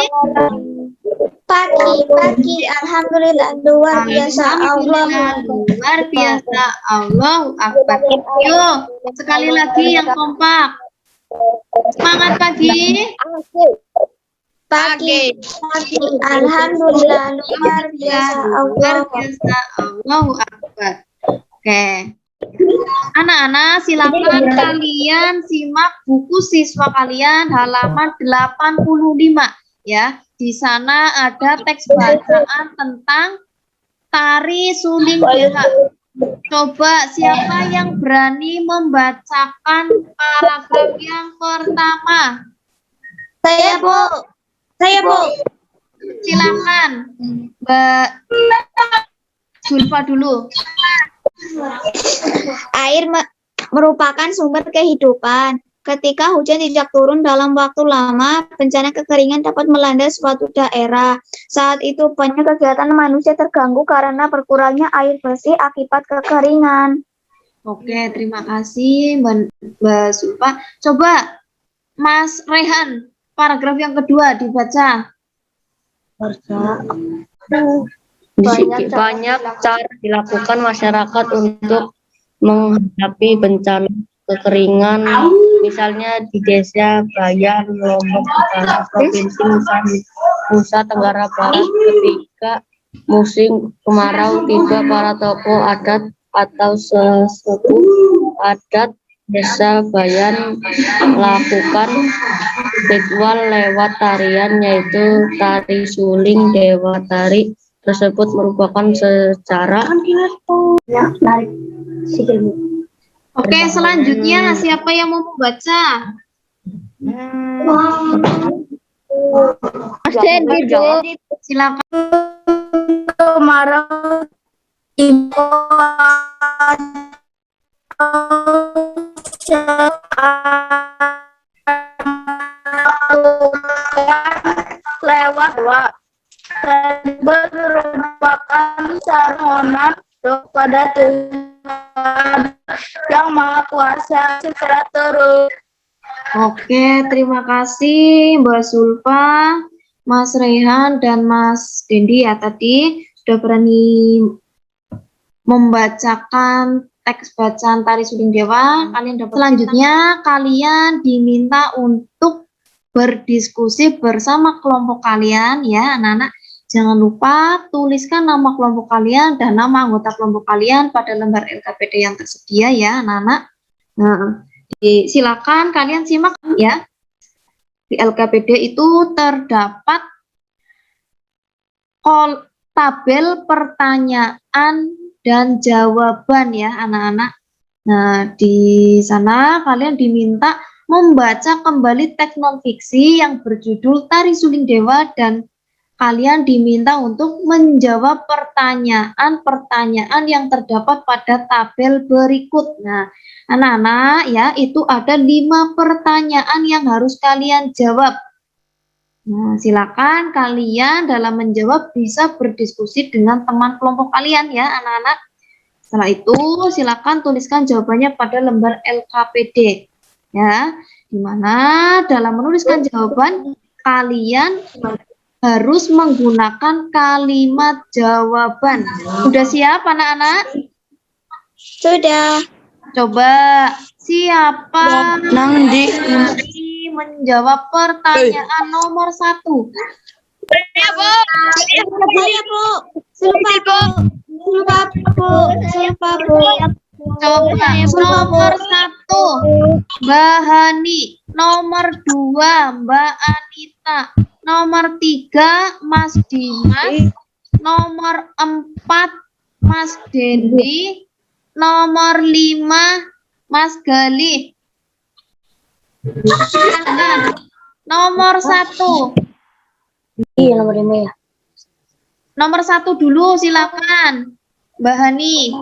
Pagi. Alhamdulillah luar biasa Allah. Luar biasa. Allahu Akbar. Yuk, sekali lagi yang kompak. Semangat pagi. Pagi. Alhamdulillah luar biasa Allah. Allahu Akbar. Oke. Anak-anak silakan kalian simak buku siswa kalian halaman 85 ya. Di sana ada teks bacaan tentang tari suling dewa. Coba siapa yang berani membacakan paragraf yang pertama? Saya Bu. Silakan Mbak Zulfa dulu. Air merupakan sumber kehidupan. Ketika hujan tidak turun dalam waktu lama, bencana kekeringan dapat melanda suatu daerah. Saat itu banyak kegiatan manusia terganggu karena berkurangnya air bersih akibat kekeringan. Oke, terima kasih Mbak Zulfa. Coba Mas Rehan, paragraf yang kedua dibaca. Banyak cara dilakukan masyarakat untuk menghadapi bencana kekeringan, misalnya di desa Bayan, Lombok Utara, Provinsi Nusa Tenggara Barat. Ketika musim kemarau tiba, para tokoh adat atau sesepuh adat desa Bayan melakukan ritual lewat tarian, yaitu tari suling dewa. Tari tersebut merupakan secara Oke, selanjutnya siapa yang mau membaca? Silakan. Kemarau lewat merupakan sarana kepada Tuhan yang Maha Kuasa secara terus. Oke, terima kasih Mbak Zulfa, Mas Rehan, dan Mas Dendi ya tadi sudah berani membacakan teks bacaan tari suling dewa. Kalian dapat selanjutnya kalian diminta untuk berdiskusi bersama kelompok kalian ya anak-anak. Jangan lupa tuliskan nama kelompok kalian dan nama anggota kelompok kalian pada lembar LKPD yang tersedia ya anak-anak. Nah, Silakan kalian simak ya. Di LKPD itu terdapat tabel pertanyaan dan jawaban ya anak-anak. Nah, di sana kalian diminta membaca kembali teks non fiksi yang berjudul Tari Suling Dewa dan kalian diminta untuk menjawab pertanyaan-pertanyaan yang terdapat pada tabel berikut. Nah, anak-anak ya, itu ada 5 pertanyaan yang harus kalian jawab. Nah, silakan kalian dalam menjawab bisa berdiskusi dengan teman kelompok kalian ya, anak-anak. Setelah itu, silakan tuliskan jawabannya pada lembar LKPD. Ya, di mana dalam menuliskan jawaban kalian harus menggunakan kalimat jawaban. Sudah siap anak-anak? Sudah. Coba siapa yang menjawab pertanyaan nomor 1? Ya, Bu. Saya, Bu. Sumpah, Bu. Coba nomor 1 Mbak Hani, nomor 2 Mbak Anita, nomor 3 Mas Dimas, nomor 4 Mas Dendi, nomor 5 Mas Galih. Nomor 1. Iya, nomor 5 ya. Nomor 1 dulu silakan. Mbak Hani.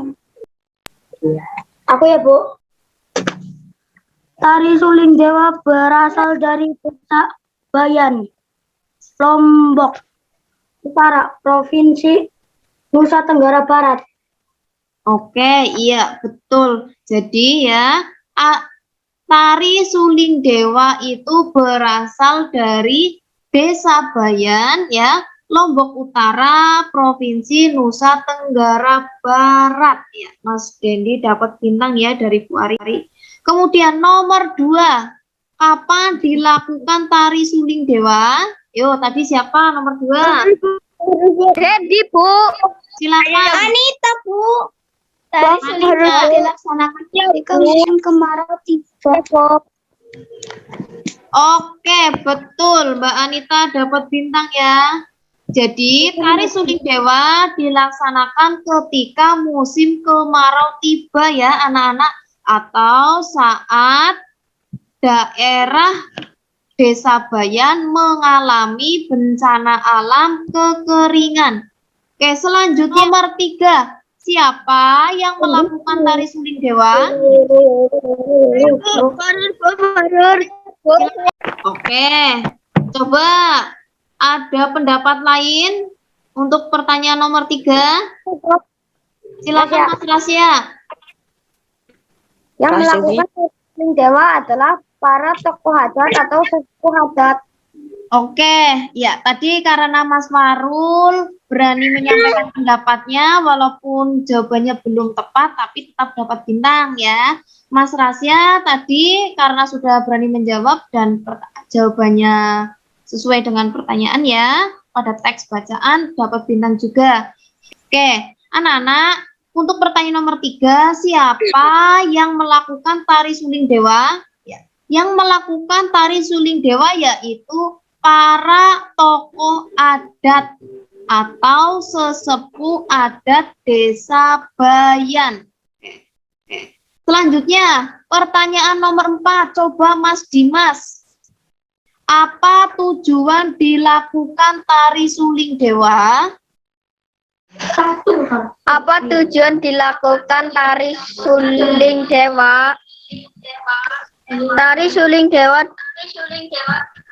Aku ya, Bu. Tari Suling Dewa berasal dari Desa Bayan, Lombok Utara, Provinsi Nusa Tenggara Barat. Oke, iya betul. Jadi ya, Tari Suling Dewa itu berasal dari Desa Bayan ya, Lombok Utara, Provinsi Nusa Tenggara Barat ya. Mas Dendi dapat bintang ya dari Bu Ari. Kemudian nomor 2, kapan dilakukan Tari Suling Dewa? Yo, tadi siapa nomor 2? Dendi, Bu. Silakan. Anita, Bu. Tari Suling Anita. Dewa dilaksanakan ketika musim kemarau tiba. Oke, betul. Mbak Anita dapat bintang ya. Jadi, Tari Suling Dewa dilaksanakan ketika musim kemarau tiba ya, anak-anak, atau saat daerah Desa Bayan mengalami bencana alam kekeringan. Oke, selanjutnya nomor 3. Siapa yang melakukan Tari Suling Dewa? Oke, coba ada pendapat lain untuk pertanyaan nomor 3? Silakan Mas Rasya. Yang melakukan Suling Dewa adalah para tokoh adat atau suku adat. Oke, ya tadi karena Mas Farul berani menyampaikan pendapatnya walaupun jawabannya belum tepat tapi tetap dapat bintang ya. Mas Rasya tadi karena sudah berani menjawab dan jawabannya sesuai dengan pertanyaan ya, pada teks bacaan dapat bintang juga. Oke, anak-anak, untuk pertanyaan nomor 3, siapa yang melakukan Tari Suling Dewa? Ya, yang melakukan Tari Suling Dewa yaitu para tokoh adat atau sesepuh adat Desa Bayan. Oke. Selanjutnya, pertanyaan nomor 4, coba Mas Dimas. Apa tujuan dilakukan Tari Suling Dewa? Apa tujuan dilakukan Tari Suling Dewa? Tari Suling Dewa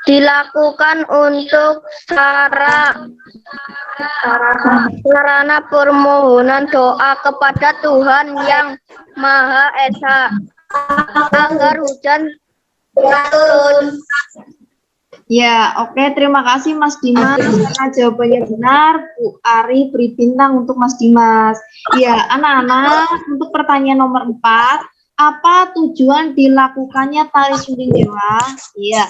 dilakukan untuk sarana permohonan doa kepada Tuhan Yang Maha Esa agar hujan turun. Ya, oke. Terima kasih Mas Dimas karena jawabannya benar. Bu Ari beri bintang untuk Mas Dimas. Ya, anak-anak, untuk pertanyaan nomor 4, apa tujuan dilakukannya Tari Suling Dewa? Ya,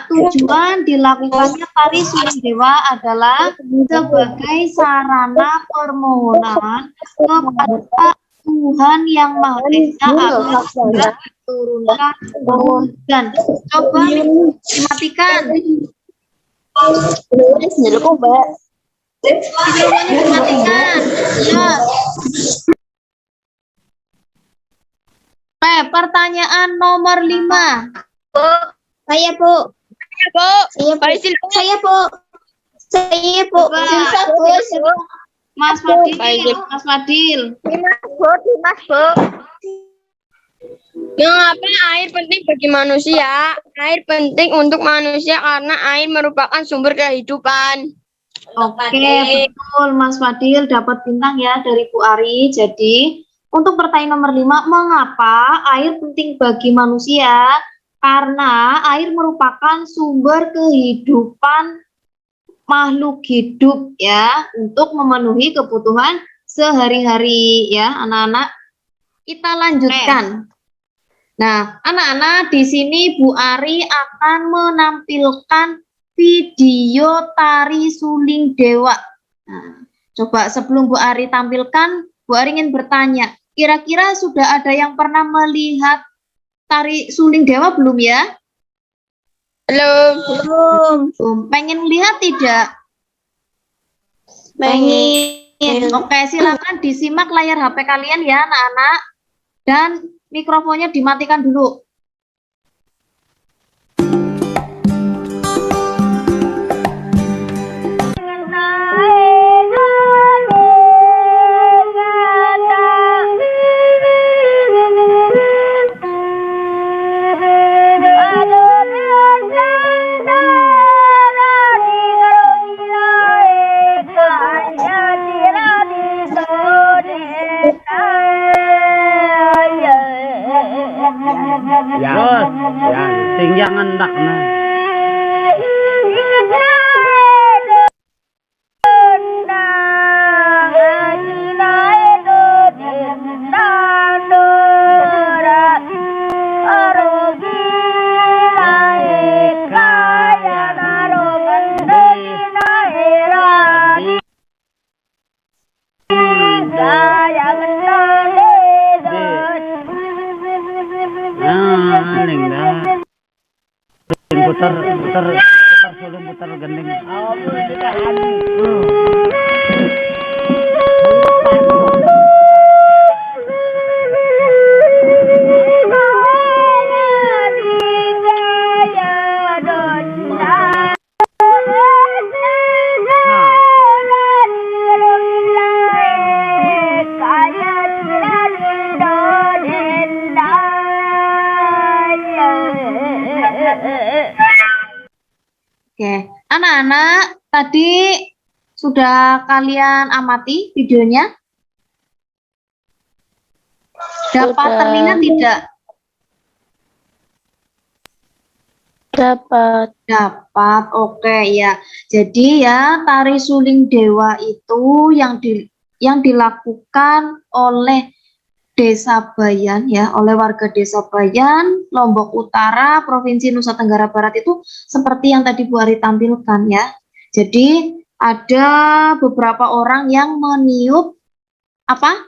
tujuan dilakukannya Tari Suling Dewa adalah sebagai sarana permohonan kepada Tuhan yang Maha Esa akan turunkan hujan. Coba dimatikan. Videonya dimatikan. Ya. Pertanyaan nomor 5. Saya, Bu. Bu, Saya, Bu. Saya, Bu. Saya, Bu. Coba. Susah, Bu. Mas Fadil. Mas Fadil. Dimas, Bu. Mengapa air penting bagi manusia? Air penting untuk manusia karena air merupakan sumber kehidupan. Oke, betul Mas Fadil dapat bintang ya dari Bu Ari. Jadi, untuk pertanyaan nomor 5, mengapa air penting bagi manusia? Karena air merupakan sumber kehidupan makhluk hidup ya, untuk memenuhi kebutuhan sehari-hari ya, anak-anak. Kita lanjutkan. Nah, anak-anak, di sini Bu Ari akan menampilkan video tari suling dewa. Nah, coba sebelum Bu Ari tampilkan, Bu Ari ingin bertanya, kira-kira sudah ada yang pernah melihat tari suling dewa belum ya? Belum. Pengen lihat tidak? Pengen. Oke, silakan disimak layar HP kalian ya, anak-anak. Dan mikrofonnya dimatikan dulu. Ya, sing jangan ndak nah. Putar sulung, putar gending. Oke, anak-anak, tadi sudah kalian amati videonya? Dapat terlihat tidak? Dapat, oke ya. Jadi ya, tari suling dewa itu yang dilakukan oleh Desa Bayan ya, oleh warga Desa Bayan, Lombok Utara, Provinsi Nusa Tenggara Barat itu seperti yang tadi Bu Ari tampilkan ya. Jadi ada beberapa orang yang meniup apa?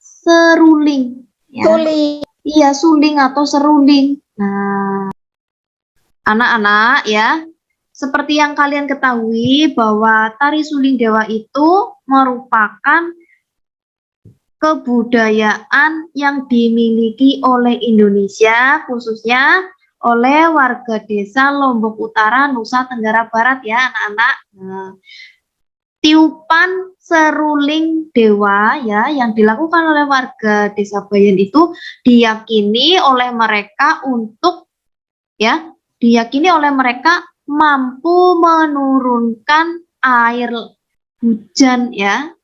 Seruling ya. Suling. Iya, suling atau seruling. Nah, anak-anak ya, seperti yang kalian ketahui bahwa tari suling dewa itu merupakan kebudayaan yang dimiliki oleh Indonesia, khususnya oleh warga desa Lombok Utara, Nusa Tenggara Barat ya anak-anak. Nah, tiupan seruling dewa ya yang dilakukan oleh warga Desa Bayan itu diyakini oleh mereka mampu menurunkan air hujan ya.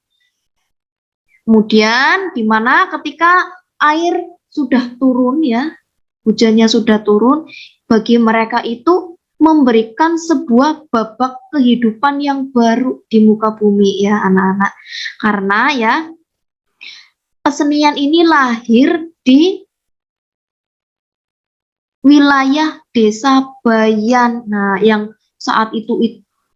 Kemudian dimana ketika air sudah turun ya, hujannya sudah turun, bagi mereka itu memberikan sebuah babak kehidupan yang baru di muka bumi ya anak-anak. Karena ya kesenian ini lahir di wilayah Desa Bayan. Nah, yang saat itu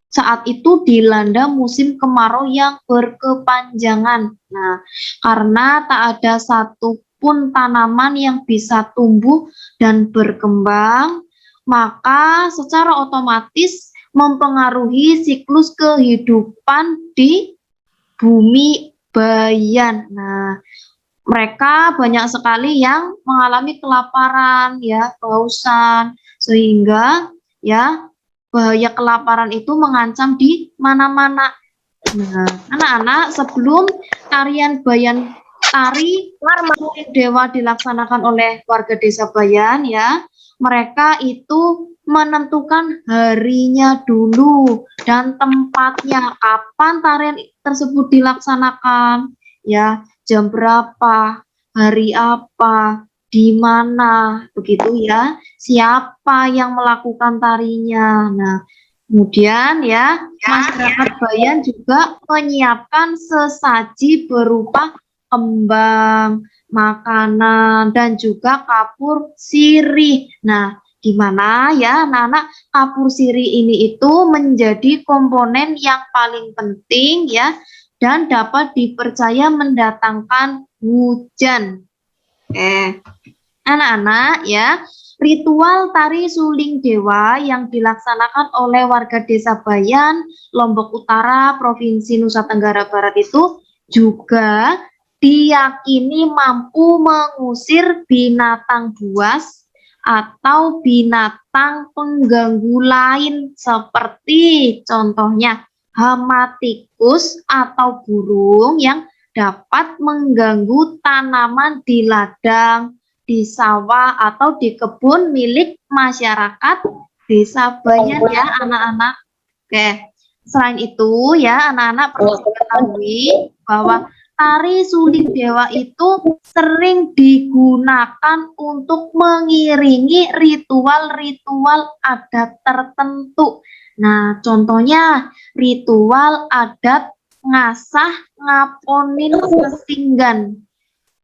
saat itu dilanda musim kemarau yang berkepanjangan. Nah, karena tak ada satupun tanaman yang bisa tumbuh dan berkembang, maka secara otomatis mempengaruhi siklus kehidupan di bumi bayan. Nah, mereka banyak sekali yang mengalami kelaparan, ya, kehausan, sehingga ya bahaya kelaparan itu mengancam di mana-mana. Nah, anak-anak, sebelum tari Suling Dewa dilaksanakan oleh warga desa Bayan, ya, mereka itu menentukan harinya dulu dan tempatnya, kapan tarian tersebut dilaksanakan, ya, jam berapa, hari apa, di mana, begitu ya, siapa yang melakukan tarinya. Nah, kemudian ya, masyarakat Bayan juga menyiapkan sesaji berupa kembang, makanan, dan juga kapur sirih. Nah, di mana ya anak-anak, kapur sirih ini itu menjadi komponen yang paling penting ya, dan dapat dipercaya mendatangkan hujan. Anak-anak ya, ritual tari Suling Dewa yang dilaksanakan oleh warga desa Bayan, Lombok Utara, Provinsi Nusa Tenggara Barat itu juga diyakini mampu mengusir binatang buas atau binatang pengganggu lain seperti contohnya hama tikus atau burung yang dapat mengganggu tanaman di ladang, di sawah, atau di kebun milik masyarakat desa Bayan ya anak-anak. Oke, selain itu ya anak-anak perlu diketahui bahwa tari Suling Dewa itu sering digunakan untuk mengiringi ritual-ritual adat tertentu. Nah, contohnya ritual adat ngasah ngaponin sesinggan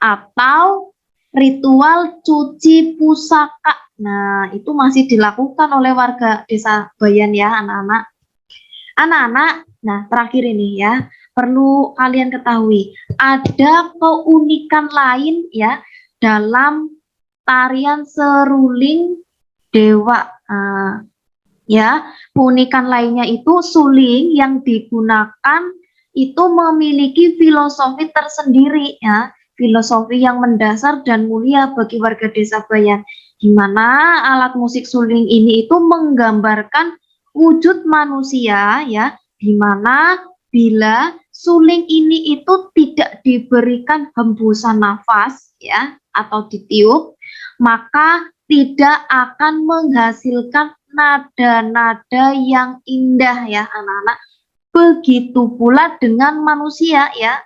atau ritual cuci pusaka. Nah, itu masih dilakukan oleh warga desa Bayan ya anak-anak. Anak-anak, nah terakhir ini ya, perlu kalian ketahui, ada keunikan lain ya dalam tarian Seruling Dewa. Ya, keunikan lainnya itu suling yang digunakan itu memiliki filosofi tersendiri ya, filosofi yang mendasar dan mulia bagi warga desa Bayan, di mana alat musik suling ini itu menggambarkan wujud manusia ya, di mana bila suling ini itu tidak diberikan hembusan nafas ya atau ditiup, maka tidak akan menghasilkan nada-nada yang indah ya anak-anak. Begitu pula dengan manusia ya.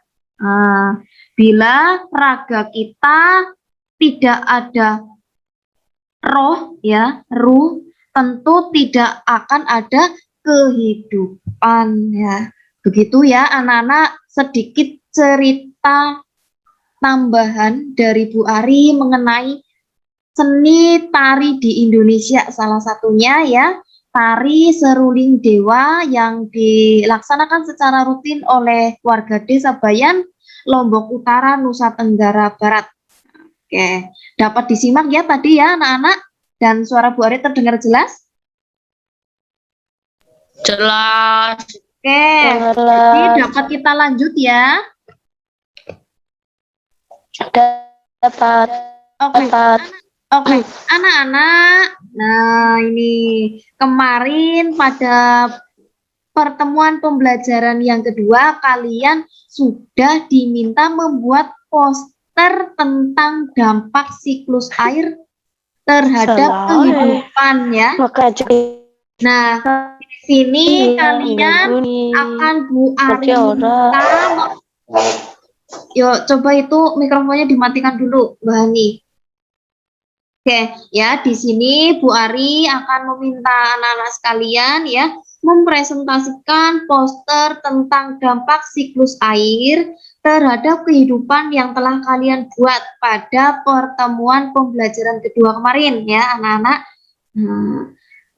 Bila raga kita tidak ada roh ya, ruh, tentu tidak akan ada kehidupan ya. Begitu ya anak-anak, sedikit cerita tambahan dari Bu Ari mengenai seni tari di Indonesia. Salah satunya ya tari Seruling Dewa yang dilaksanakan secara rutin oleh warga desa Bayan, Lombok Utara, Nusa Tenggara Barat. Oke, dapat disimak ya tadi ya anak-anak, dan suara Bu Ari terdengar jelas? Jelas. Oke, jadi dapat kita lanjut ya. Dapat. Oke, anak-anak. Nah, ini kemarin pada pertemuan pembelajaran yang kedua, kalian sudah diminta membuat poster tentang dampak siklus air terhadap kehidupan ya. Nah, di sini kalian akan Bu Ari minta. Yuk, coba itu mikrofonnya dimatikan dulu, Mbak Hani. Oke, ya di sini Bu Ari akan meminta anak-anak sekalian ya mempresentasikan poster tentang dampak siklus air terhadap kehidupan yang telah kalian buat pada pertemuan pembelajaran kedua kemarin ya anak-anak.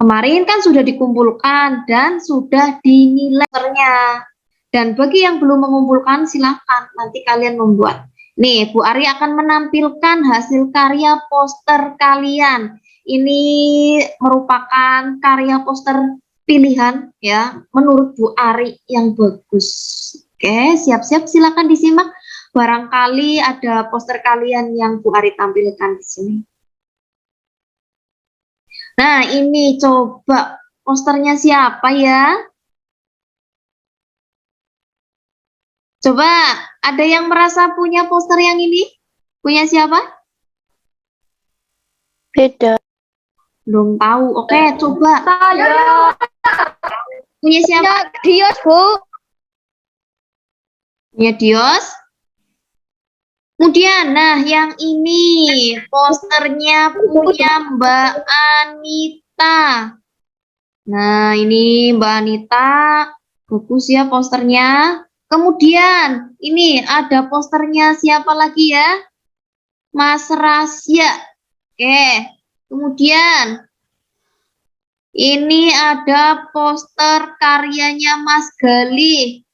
Kemarin kan sudah dikumpulkan dan sudah dinilai posternya. Dan bagi yang belum mengumpulkan silahkan nanti kalian membuat. Nih, Bu Ari akan menampilkan hasil karya poster kalian. Ini merupakan karya poster pilihan ya, menurut Bu Ari yang bagus. Oke, siap-siap silakan disimak. Barangkali ada poster kalian yang Bu Ari tampilkan di sini. Nah, ini coba posternya siapa ya? Coba, ada yang merasa punya poster yang ini? Punya siapa? Beda. Belum tahu. Oke, coba. Punya siapa? Dios, Bu. Punya Dios. Kemudian, nah yang ini posternya punya Mbak Anita. Nah, ini Mbak Anita. Bagus ya posternya. Kemudian, ini ada posternya siapa lagi ya? Mas Rasya. Oke. Kemudian, ini ada poster karyanya Mas Galih.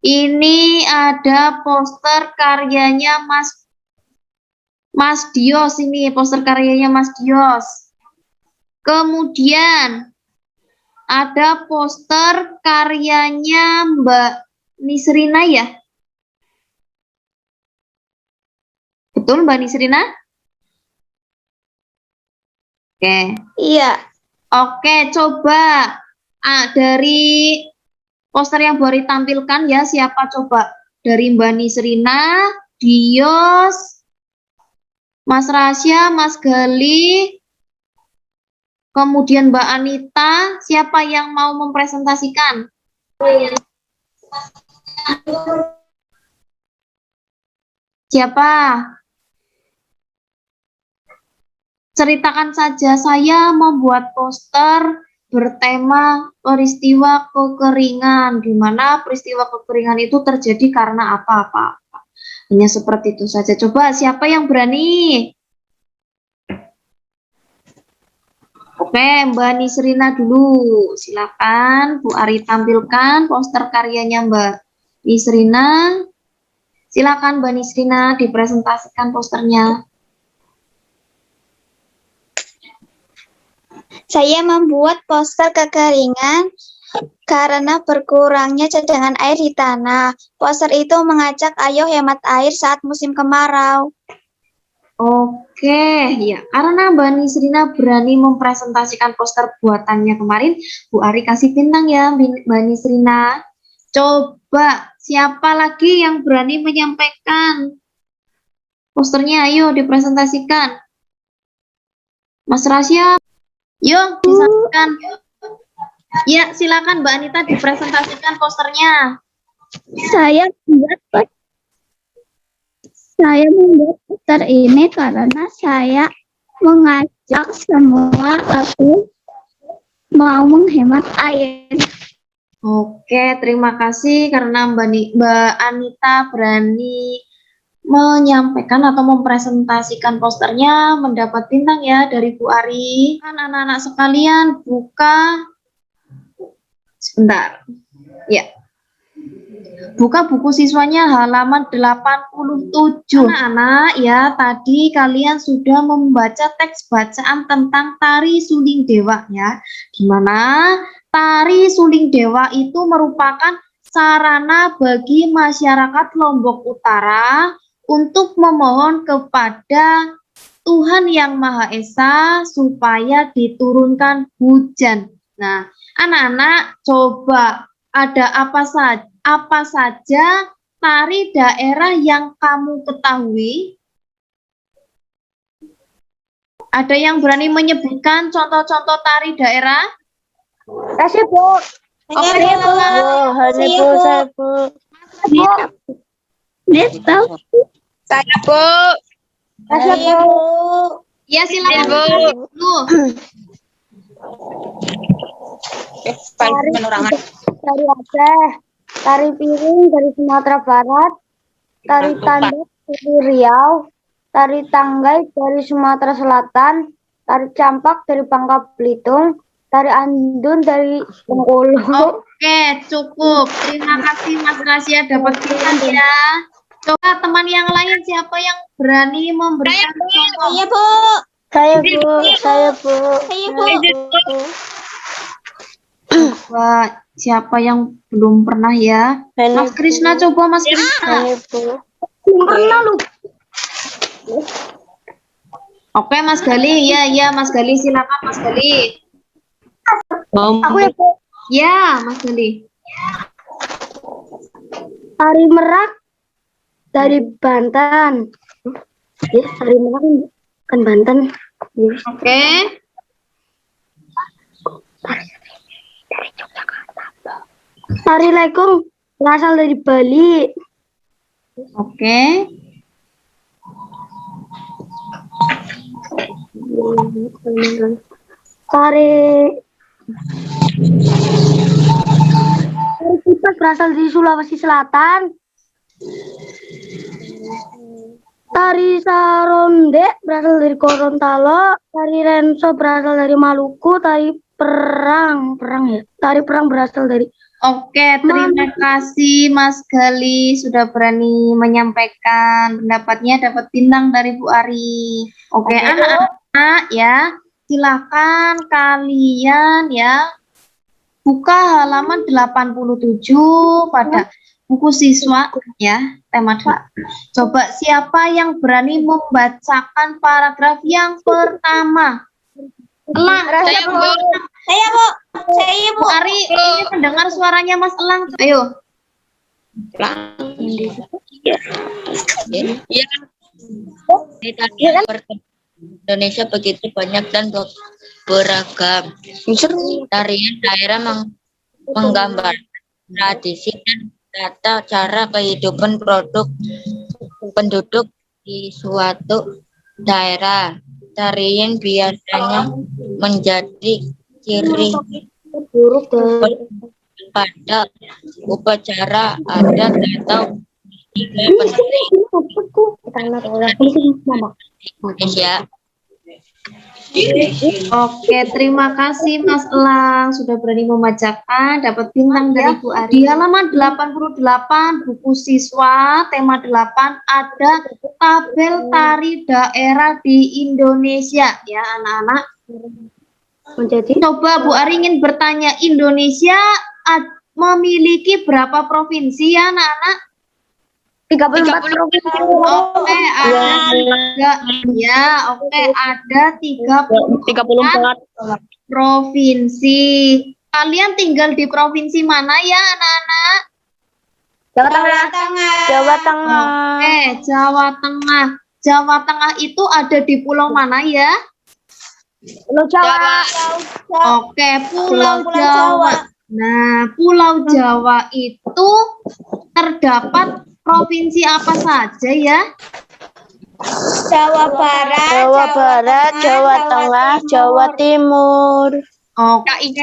Ini ada poster karyanya Mas Dios, ini poster karyanya Mas Dios. Kemudian ada poster karyanya Mbak Nisrina ya? Betul Mbak Nisrina? Oke. Iya. Oke, coba dari poster yang Bu Ari tampilkan ya, siapa coba? Dari Mbak Nisrina, Dios, Mas Rasya, Mas Galih, kemudian Mbak Anita, siapa yang mau mempresentasikan? Siapa? Ceritakan saja, saya membuat poster bertema peristiwa kekeringan, di mana peristiwa kekeringan itu terjadi karena apa-apa. Hanya seperti itu saja. Coba siapa yang berani? Oke, Mbak Nisrina dulu. Silakan Bu Ari tampilkan poster karyanya Mbak Nisrina. Silakan Mbak Nisrina dipresentasikan posternya. Saya membuat poster kekeringan karena berkurangnya cadangan air di tanah. Poster itu mengajak ayo hemat air saat musim kemarau. Oke, ya karena Mbak Nisrina berani mempresentasikan poster buatannya kemarin, Bu Ari kasih bintang ya Mbak Nisrina. Coba siapa lagi yang berani menyampaikan posternya? Ayo dipresentasikan. Mas Rasya, yuk disampaikan. Ya, silakan Mbak Anita dipresentasikan posternya. Saya membuat poster ini karena saya mengajak semua aku mau menghemat air. Oke, terima kasih karena Mbak Anita berani menyampaikan atau mempresentasikan posternya, mendapat bintang ya dari Bu Ari. Kan anak-anak sekalian buka sebentar. Ya. Buka buku siswanya halaman 87. Anak-anak ya, tadi kalian sudah membaca teks bacaan tentang tari suling dewa ya. Di mana tari suling dewa itu merupakan sarana bagi masyarakat Lombok Utara untuk memohon kepada Tuhan Yang Maha Esa supaya diturunkan hujan. Nah, anak-anak coba ada apa saja tari daerah yang kamu ketahui? Ada yang berani menyebutkan contoh-contoh tari daerah? Kasih, Bu. Oke, Saya, Bu. Nesta. Saya, Bu. Kasih, Bu. Ya silakan Bu. dulu. Tari Aceh, tari piring dari Sumatera Barat, tari tanduk dari Riau, tari tanggai dari Sumatera Selatan, tari campak dari Bangka Belitung, tari andun dari Bengkulu. Oke, cukup. Terima kasih Mas Gracia dapat bintang ya. Coba teman yang lain siapa yang berani memberikan contoh? Iya, Bu. Saya Bu, saya Bu. Saya Bu. Coba siapa yang belum pernah ya? Mas Krisna coba Mas Krisna. Saya Bu. Pernah lu. Oke Mas Gali, ya Mas Gali silakan Mas Gali. Aku ya Bu. Ya Mas Gali. Tari merak dari Banten. Ya, tari merak kan Banten. Ya. Oke. Tari lekung berasal dari Bali. Oke. Tari kipas berasal dari Sulawesi Selatan. Tari saronde berasal dari Gorontalo. Tari renso berasal dari Maluku. Tari perang ya. Tari perang berasal dari Oke, terima kasih Mas Gali sudah berani menyampaikan pendapatnya, dapat bintang dari Bu Ari. Oke, anak-anak ya, silakan kalian ya buka halaman 87 pada buku siswa ya, tema 2. Coba siapa yang berani membacakan paragraf yang pertama? Elang, Saya, Bu. Saya, Bu. Saya, Bu. Bu Ari, ini mendengar suaranya Mas Elang. Ayo. Ya, Indonesia begitu banyak dan beragam. Tarian daerah menggambar tradisi dan tata cara kehidupan produk penduduk di suatu daerah. Tarian biasanya menjadi ciri pada upacara adat atau nilai penting Indonesia. Oke, terima kasih Mas Elang sudah berani membacakan, dapat bintang dari Bu Ari. Di halaman 88 buku siswa tema 8 ada tabel tari daerah di Indonesia ya anak-anak. Coba Bu Ari ingin bertanya, Indonesia memiliki berapa provinsi ya anak-anak? 34 provinsi. Oke, ada ada 34 provinsi. Kalian tinggal di provinsi mana ya, anak-anak? Jawa Tengah. Jawa Tengah. Oke, Jawa Tengah. Jawa Tengah itu ada di pulau mana ya? Pulau Jawa. Oke, Pulau Jawa. Nah, Pulau Jawa itu terdapat provinsi apa saja ya? Jawa Barat, Jawa Tengah, Jawa Timur. Oke.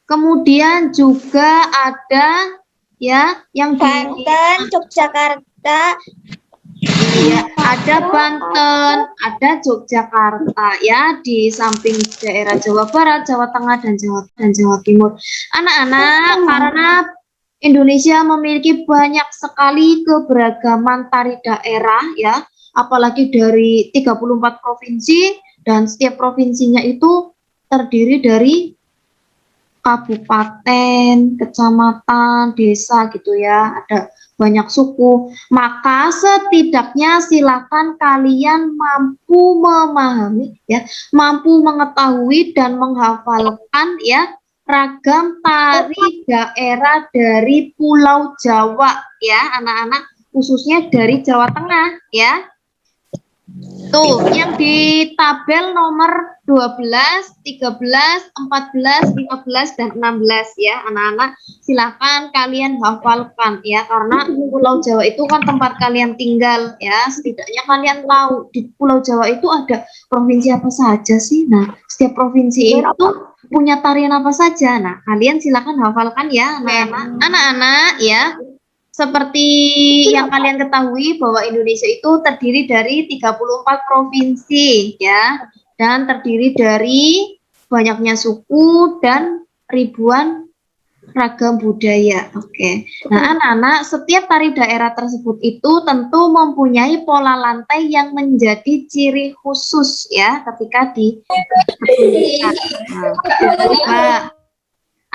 Kemudian juga ada ya yang di Banten, Yogyakarta. ya, ada Banten, ada Yogyakarta ya di samping daerah Jawa Barat, Jawa Tengah dan Jawa Timur. Anak-anak, karena Indonesia memiliki banyak sekali keberagaman tari daerah ya, apalagi dari 34 provinsi dan setiap provinsinya itu terdiri dari kabupaten, kecamatan, desa gitu ya, ada banyak suku. Maka setidaknya silakan kalian mampu memahami ya, mampu mengetahui dan menghafalkan ya ragam tari daerah dari Pulau Jawa ya anak-anak, khususnya dari Jawa Tengah ya. Tuh yang di tabel nomor 12, 13, 14, 15 dan 16 ya anak-anak, silakan kalian hafalkan ya, karena Pulau Jawa itu kan tempat kalian tinggal ya, setidaknya kalian tahu di Pulau Jawa itu ada provinsi apa saja sih. Nah, setiap provinsi itu punya tarian apa saja. Nah, kalian silakan hafalkan ya anak-anak. Anak-anak ya, seperti yang kalian ketahui bahwa Indonesia itu terdiri dari 34 provinsi ya. dan terdiri dari banyaknya suku dan ribuan ragam budaya. Oke. Nah, anak-anak, setiap tari daerah tersebut itu tentu mempunyai pola lantai yang menjadi ciri khusus ya ketika dipertunjukkan. Nah, coba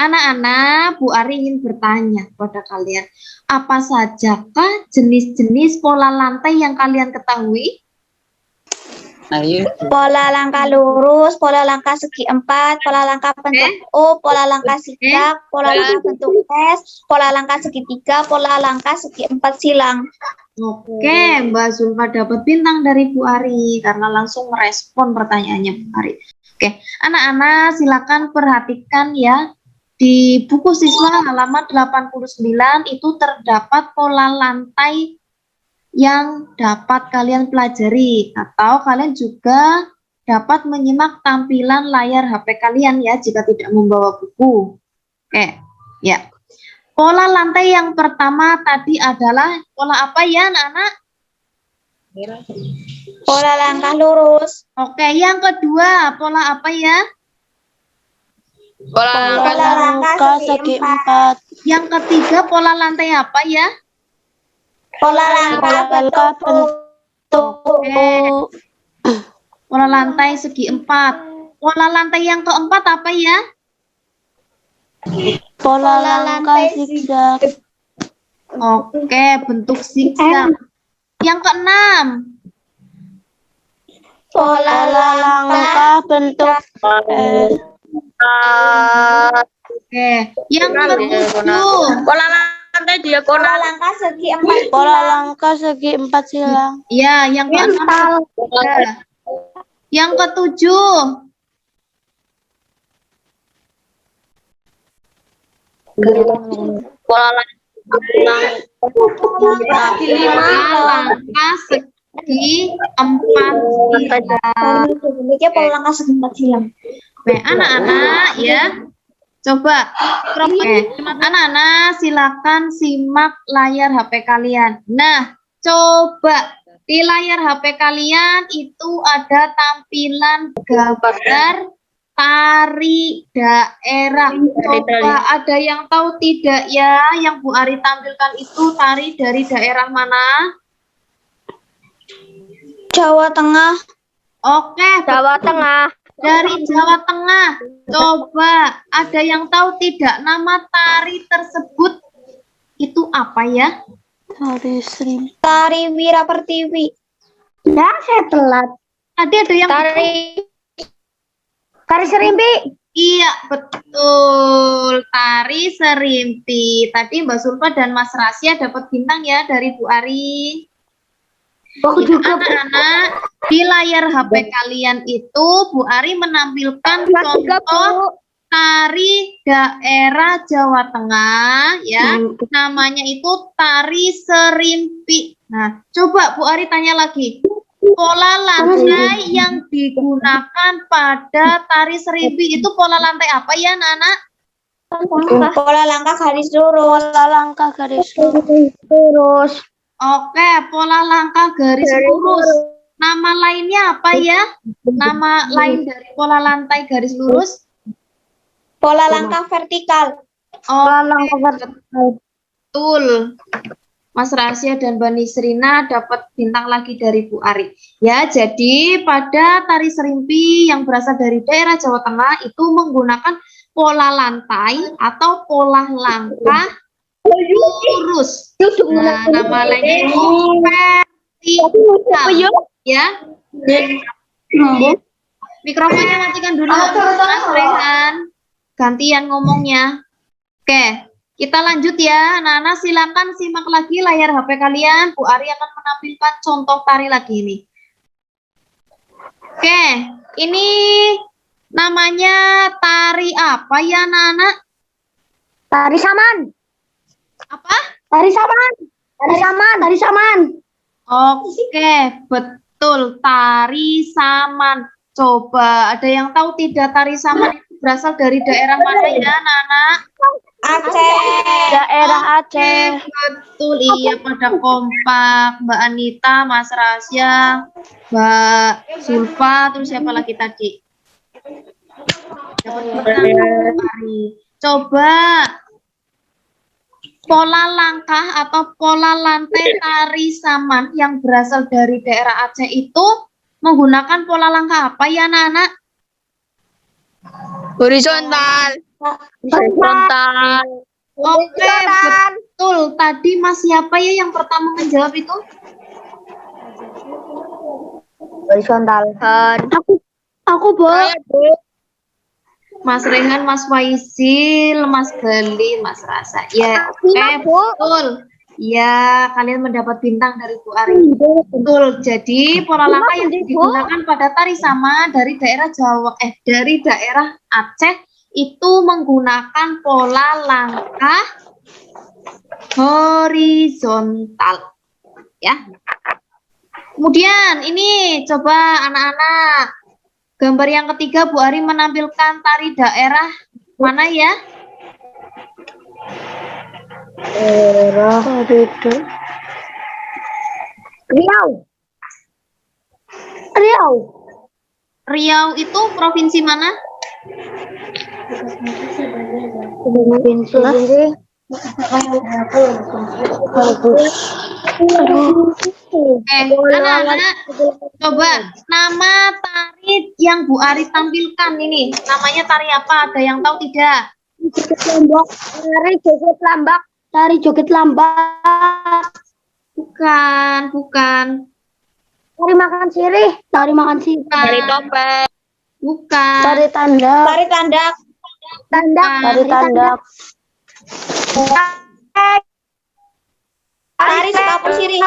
anak-anak, Bu Ari ingin bertanya kepada kalian, apa sajakah jenis-jenis pola lantai yang kalian ketahui? Ayo. Pola langkah lurus, pola langkah segi 4, pola langkah bentuk U, pola langkah zigzag, pola langkah bentuk S, pola langkah segitiga, pola langkah segi 4 silang. Oke, Mbak Zulfa dapat bintang dari Bu Ari karena langsung merespon pertanyaannya Bu Ari. Oke, anak-anak silakan perhatikan ya. Di buku siswa halaman 89 itu terdapat pola lantai yang dapat kalian pelajari, atau kalian juga dapat menyimak tampilan layar HP kalian ya jika tidak membawa buku. Oke, ya. Pola lantai yang pertama tadi adalah pola apa ya, anak-anak? Pola langkah lurus. Oke, yang kedua pola apa ya? Pola Pola langkah segi 4. Yang ketiga pola lantai apa ya? Pola langkah bentuk U. Oke. Pola lantai segi 4. Pola lantai yang keempat apa ya? Pola langkah zigzag. Oke, bentuk zigzag. Yang keenam. Pola langkah bentuk Oke, yang ketujuh. pola lantai pola diagonal. langkah segi 4 pola langkah segi 4 silang. Ya, yang keenam. Ya. Yang ketujuh. Pola Langkah segi 4 silang. Ini pola langkah segi 4 silang. Oke, anak-anak ya. Coba, anak-anak silakan simak layar HP kalian. Nah, coba di layar HP kalian itu ada tampilan gambar tari daerah. Coba ada yang tahu tidak ya, yang Bu Ari tampilkan itu tari dari daerah mana? Jawa Tengah. Oke, Jawa Tengah. dari Jawa Tengah. Coba, ada yang tahu tidak nama tari tersebut itu apa ya? Tari Sri. Tari Wira Pertiwi. Ya, saya telat. Tadi ada yang Tari Serimpi. iya, betul. Tari Serimpi. Tadi Mbak Sulfa dan Mas Rasya dapat bintang ya dari Bu Ari. Aku Ya, juga. anak-anak, di layar HP kalian itu Bu Ari menampilkan contoh tari daerah Jawa Tengah ya. Namanya itu tari Serimpi. Nah, coba Bu Ari tanya lagi. Pola lantai yang digunakan pada tari Serimpi itu pola lantai apa ya, Nana? Pola langkah garis lurus. Pola langkah garis lurus. Oke, pola langkah garis lurus. Nama lainnya apa ya? Nama lain dari pola lantai garis lurus? Pola langkah vertikal. Betul. Mas Rasya dan Mbak Nisrina dapat bintang lagi dari Bu Ari. Ya, jadi pada tari Serimpi yang berasal dari daerah Jawa Tengah itu menggunakan pola lantai atau pola langkah lurus. Nah, nama lainnya itu vertikal. Ya. Mikrofonnya matikan dulu, Mas Rehan. Gantian ngomongnya. Oke, kita lanjut ya. Anak-anak silakan simak lagi layar HP kalian. Bu Ari akan menampilkan contoh tari lagi ini. Oke, ini namanya tari apa ya, anak-anak? Tari Saman. Apa? Tari Saman. Tari Saman. Tari Saman. Oke, betul. Tari Saman. Coba, ada yang tahu tidak tari Saman itu berasal dari daerah mana ya, anak-anak? Aceh. Daerah Aceh. Betul, iya pada kompak. Mbak Anita, Mas Rasya, Mbak Sulfa, terus siapa lagi tadi? Dapat bintang Bu Ari. Coba pola langkah atau pola lantai tari saman yang berasal dari daerah Aceh itu menggunakan pola langkah apa ya anak-anak? Horizontal. Oke, betul. Tadi Mas siapa ya yang pertama menjawab itu? Horizontal. Aku Bu. Mas Rehan, Mas Faisil, Mas Gali, Mas Rasa. Ya, betul. Ya, kalian mendapat bintang dari Bu Ari. Betul. Jadi pola langkah yang digunakan pada tari sama dari daerah dari daerah Aceh itu menggunakan pola langkah horizontal. Ya. Kemudian ini coba anak-anak. Gambar yang ketiga Bu Ari menampilkan tari daerah mana ya? Riau itu provinsi mana? Anak-anak, coba nama tari yang Bu Ari tampilkan ini, namanya tari apa? Ada yang tahu tidak? Tari joget lambak. Bukan. Tari makan sirih. Dari topeng. Bukan. Tari tandak. Tari tandak. Tari tandak. Tari sekapur sirih.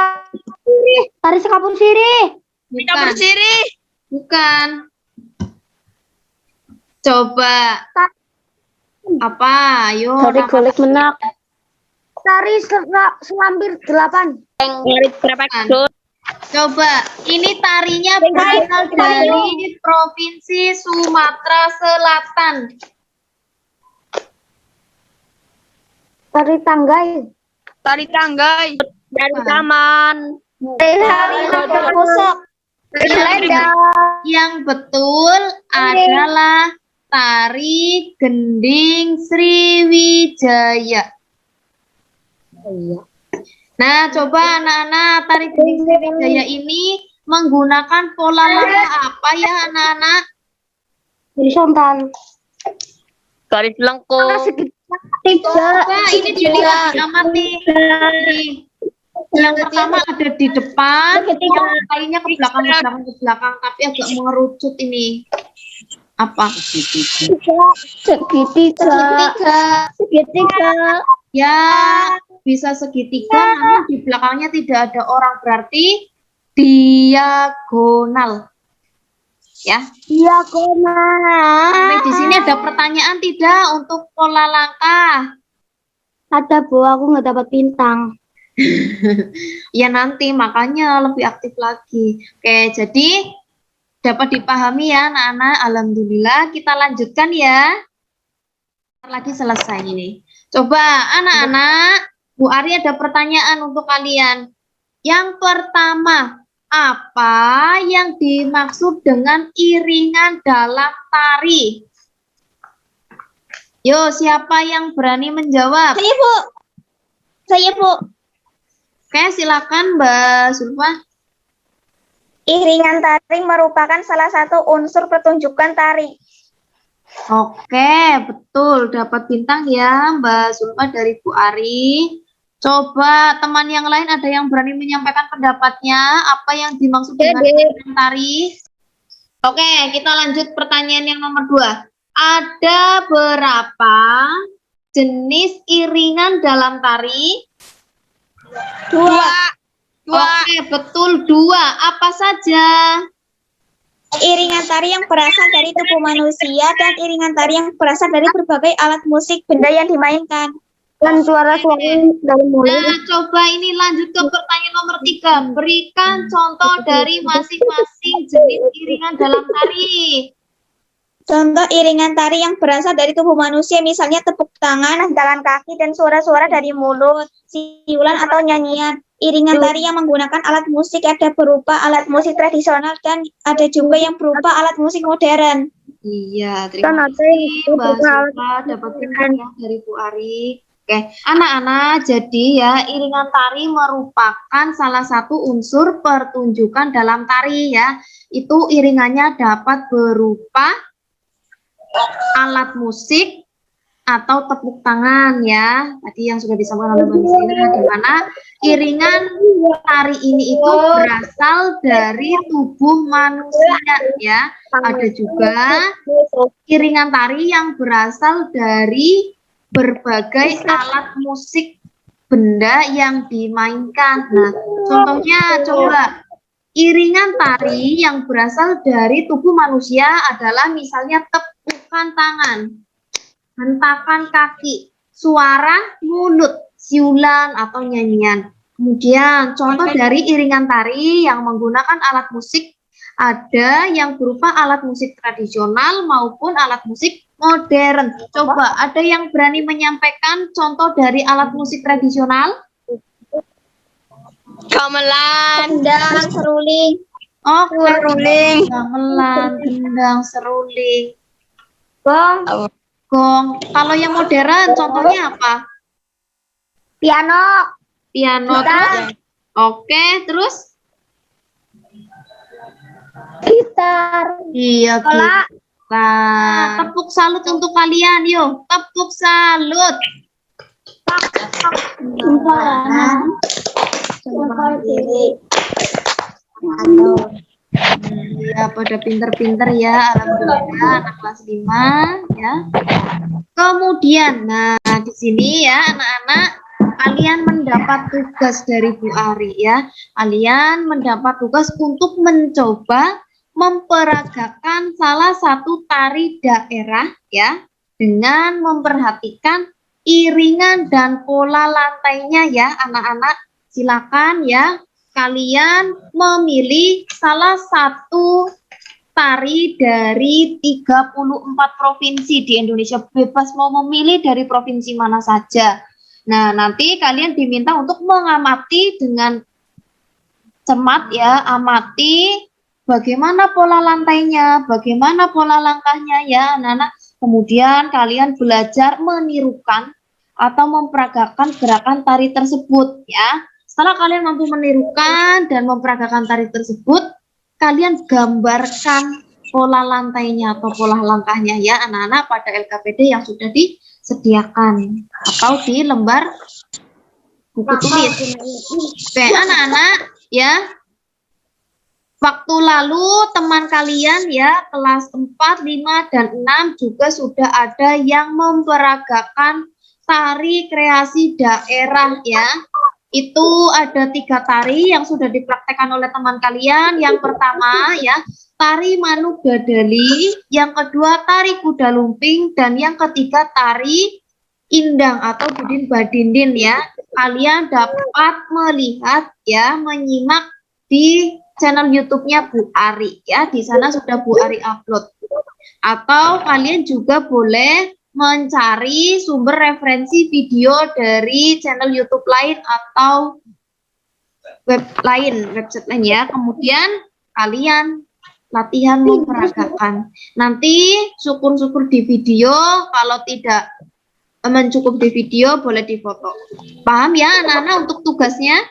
Tari sekapur sirih. Bukan. Bukan. Coba. Apa? Ayo. Tari golek menak. Tari selambir 8. Coba, ini tarinya berasal dari Provinsi Sumatera Selatan. Tari tanggai. Tari tanggai. Dari taman. Tari pusok. Yang betul adalah tari gending Sriwijaya. Nah, coba anak-anak, tari gending Sriwijaya ini menggunakan pola langkah apa ya anak-anak? Horizontal. Tari selengkung. Coba ini diamati. Yang pertama ada di depan, yang lainnya ke belakang, tapi agak mengerucut ini. Apa? Segitiga. Ya, bisa segitiga, namun di belakangnya tidak ada orang, berarti diagonal. Ya. Diagonal. Sampai di sini ada pertanyaan tidak untuk pola langkah? Ada Bu, aku nggak dapat bintang. Ya nanti, makanya lebih aktif lagi. Oke, jadi dapat dipahami ya anak-anak. Alhamdulillah, kita lanjutkan ya. Bentar lagi selesai ini. Coba anak-anak, Bu Ari ada pertanyaan untuk kalian. Yang pertama, apa yang dimaksud dengan iringan dalam tari? Yo, siapa yang berani menjawab? Saya Bu. Oke, silakan Mbak Sulfa. Iringan tari merupakan salah satu unsur pertunjukan tari. Oke, betul. Dapat bintang ya Mbak Sulfa dari Bu Ari. Coba teman yang lain ada yang berani menyampaikan pendapatnya. Apa yang dimaksud dengan iringan tari? Oke, kita lanjut pertanyaan yang nomor 2. Ada berapa jenis iringan dalam tari? 2. Oke, betul 2. Apa saja? Iringan tari yang berasal dari tubuh manusia dan iringan tari yang berasal dari berbagai alat musik benda yang dimainkan. Dan suara-suara dari mulut. Nah, coba ini lanjut ke pertanyaan nomor 3. Berikan contoh dari masing-masing jenis iringan dalam tari. Contoh iringan tari yang berasal dari tubuh manusia, misalnya tepuk tangan, jalan kaki, dan suara-suara dari mulut, siulan atau nyanyian. Iringan tari yang menggunakan alat musik ada berupa alat musik tradisional dan ada juga yang berupa alat musik modern. Iya, Kan terima ada yang kasih Mbak Suka dapat info dari Bu Ari. Oke, anak-anak, jadi ya iringan tari merupakan salah satu unsur pertunjukan dalam tari ya. Itu iringannya dapat berupa alat musik atau tepuk tangan ya. Tadi yang sudah disampaikan oleh Mbak Sina, di mana iringan tari ini itu berasal dari tubuh manusia ya. Ada juga iringan tari yang berasal dari berbagai alat musik benda yang dimainkan. Nah, contohnya coba iringan tari yang berasal dari tubuh manusia adalah misalnya tepukan tangan, hentakan kaki, suara mulut, siulan atau nyanyian. Kemudian contoh dari iringan tari yang menggunakan alat musik ada yang berupa alat musik tradisional maupun alat musik modern. Coba ada yang berani menyampaikan contoh dari alat musik tradisional? Gamelan, Kendang, seruling. Oh, seruling, gamelan, gendang, seruling, Gong, gong. Kalau yang modern contohnya apa? piano, Piano terus? Oke, terus? gitar, Iya, bola. gitar. Tepuk salut untuk kalian, yuk. Tepuk salut. Iya, pada pinter-pinter ya, alhamdulillah anak kelas 5 ya. Kemudian, nah di sini ya anak-anak, kalian mendapat tugas dari Bu Ari ya. Kalian mendapat tugas untuk mencoba memperagakan salah satu tari daerah ya, dengan memperhatikan iringan dan pola lantainya ya anak-anak. Silakan ya, kalian memilih salah satu tari dari 34 provinsi di Indonesia. Bebas mau memilih dari provinsi mana saja. Nah, nanti kalian diminta untuk mengamati dengan cermat ya, amati bagaimana pola lantainya, bagaimana pola langkahnya ya anak-anak. Kemudian kalian belajar menirukan atau memperagakan gerakan tari tersebut ya. Setelah kalian mampu menirukan dan memperagakan tari tersebut, kalian gambarkan pola lantainya atau pola langkahnya ya anak-anak pada LKPD yang sudah disediakan atau di lembar buku tulis. Oke anak-anak ya, waktu lalu teman kalian ya kelas 4, 5, dan 6 juga sudah ada yang memperagakan tari kreasi daerah ya. Itu ada 3 tari yang sudah dipraktekkan oleh teman kalian. Yang pertama ya, tari Manuk Dadali, yang kedua tari Kuda Lumping, dan yang ketiga tari Indang atau Budin Badindin ya. Kalian dapat melihat ya, menyimak di channel YouTube-nya Bu Ari ya. Di sana sudah Bu Ari upload. Atau kalian juga boleh mencari sumber referensi video dari channel YouTube lain atau website lain ya. Kemudian kalian latihan memperagakan. Nanti syukur-syukur di video, kalau tidak mencukup di video boleh difoto. Paham ya anak-anak untuk tugasnya?